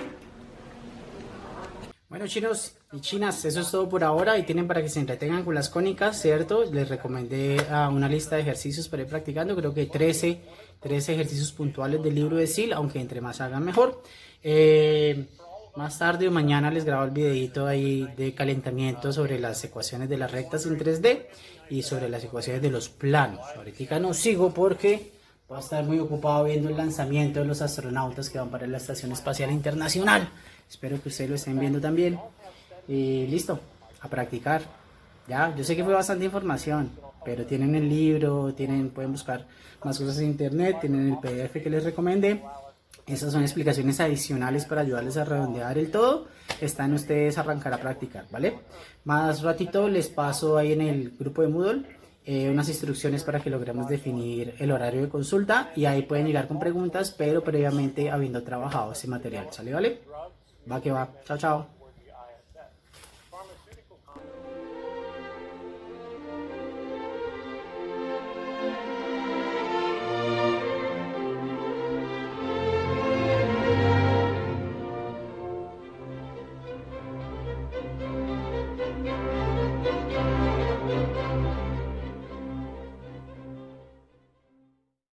Bueno, chinos y chinas, eso es todo por ahora y tienen para que se entretengan con las cónicas, ¿cierto? Les recomendé una lista de ejercicios para ir practicando, creo que 13 ejercicios puntuales del libro de Sil, aunque entre más hagan mejor. Más tarde o mañana les grabo el videito ahí de calentamiento sobre las ecuaciones de las rectas en 3D y sobre las ecuaciones de los planos. Ahorita no sigo porque voy a estar muy ocupado viendo el lanzamiento de los astronautas que van para la Estación Espacial Internacional. Espero que ustedes lo estén viendo también. Y listo, a practicar. Ya, yo sé que fue bastante información, pero tienen el libro, pueden buscar más cosas en internet, tienen el PDF que les recomendé. Esas son explicaciones adicionales para ayudarles a redondear el todo. Está en ustedes arrancar a practicar, ¿vale? Más ratito les paso ahí en el grupo de Moodle unas instrucciones para que logremos definir el horario de consulta y ahí pueden llegar con preguntas, pero previamente habiendo trabajado ese material, ¿sale? ¿Vale? Va que va. Chao, chao.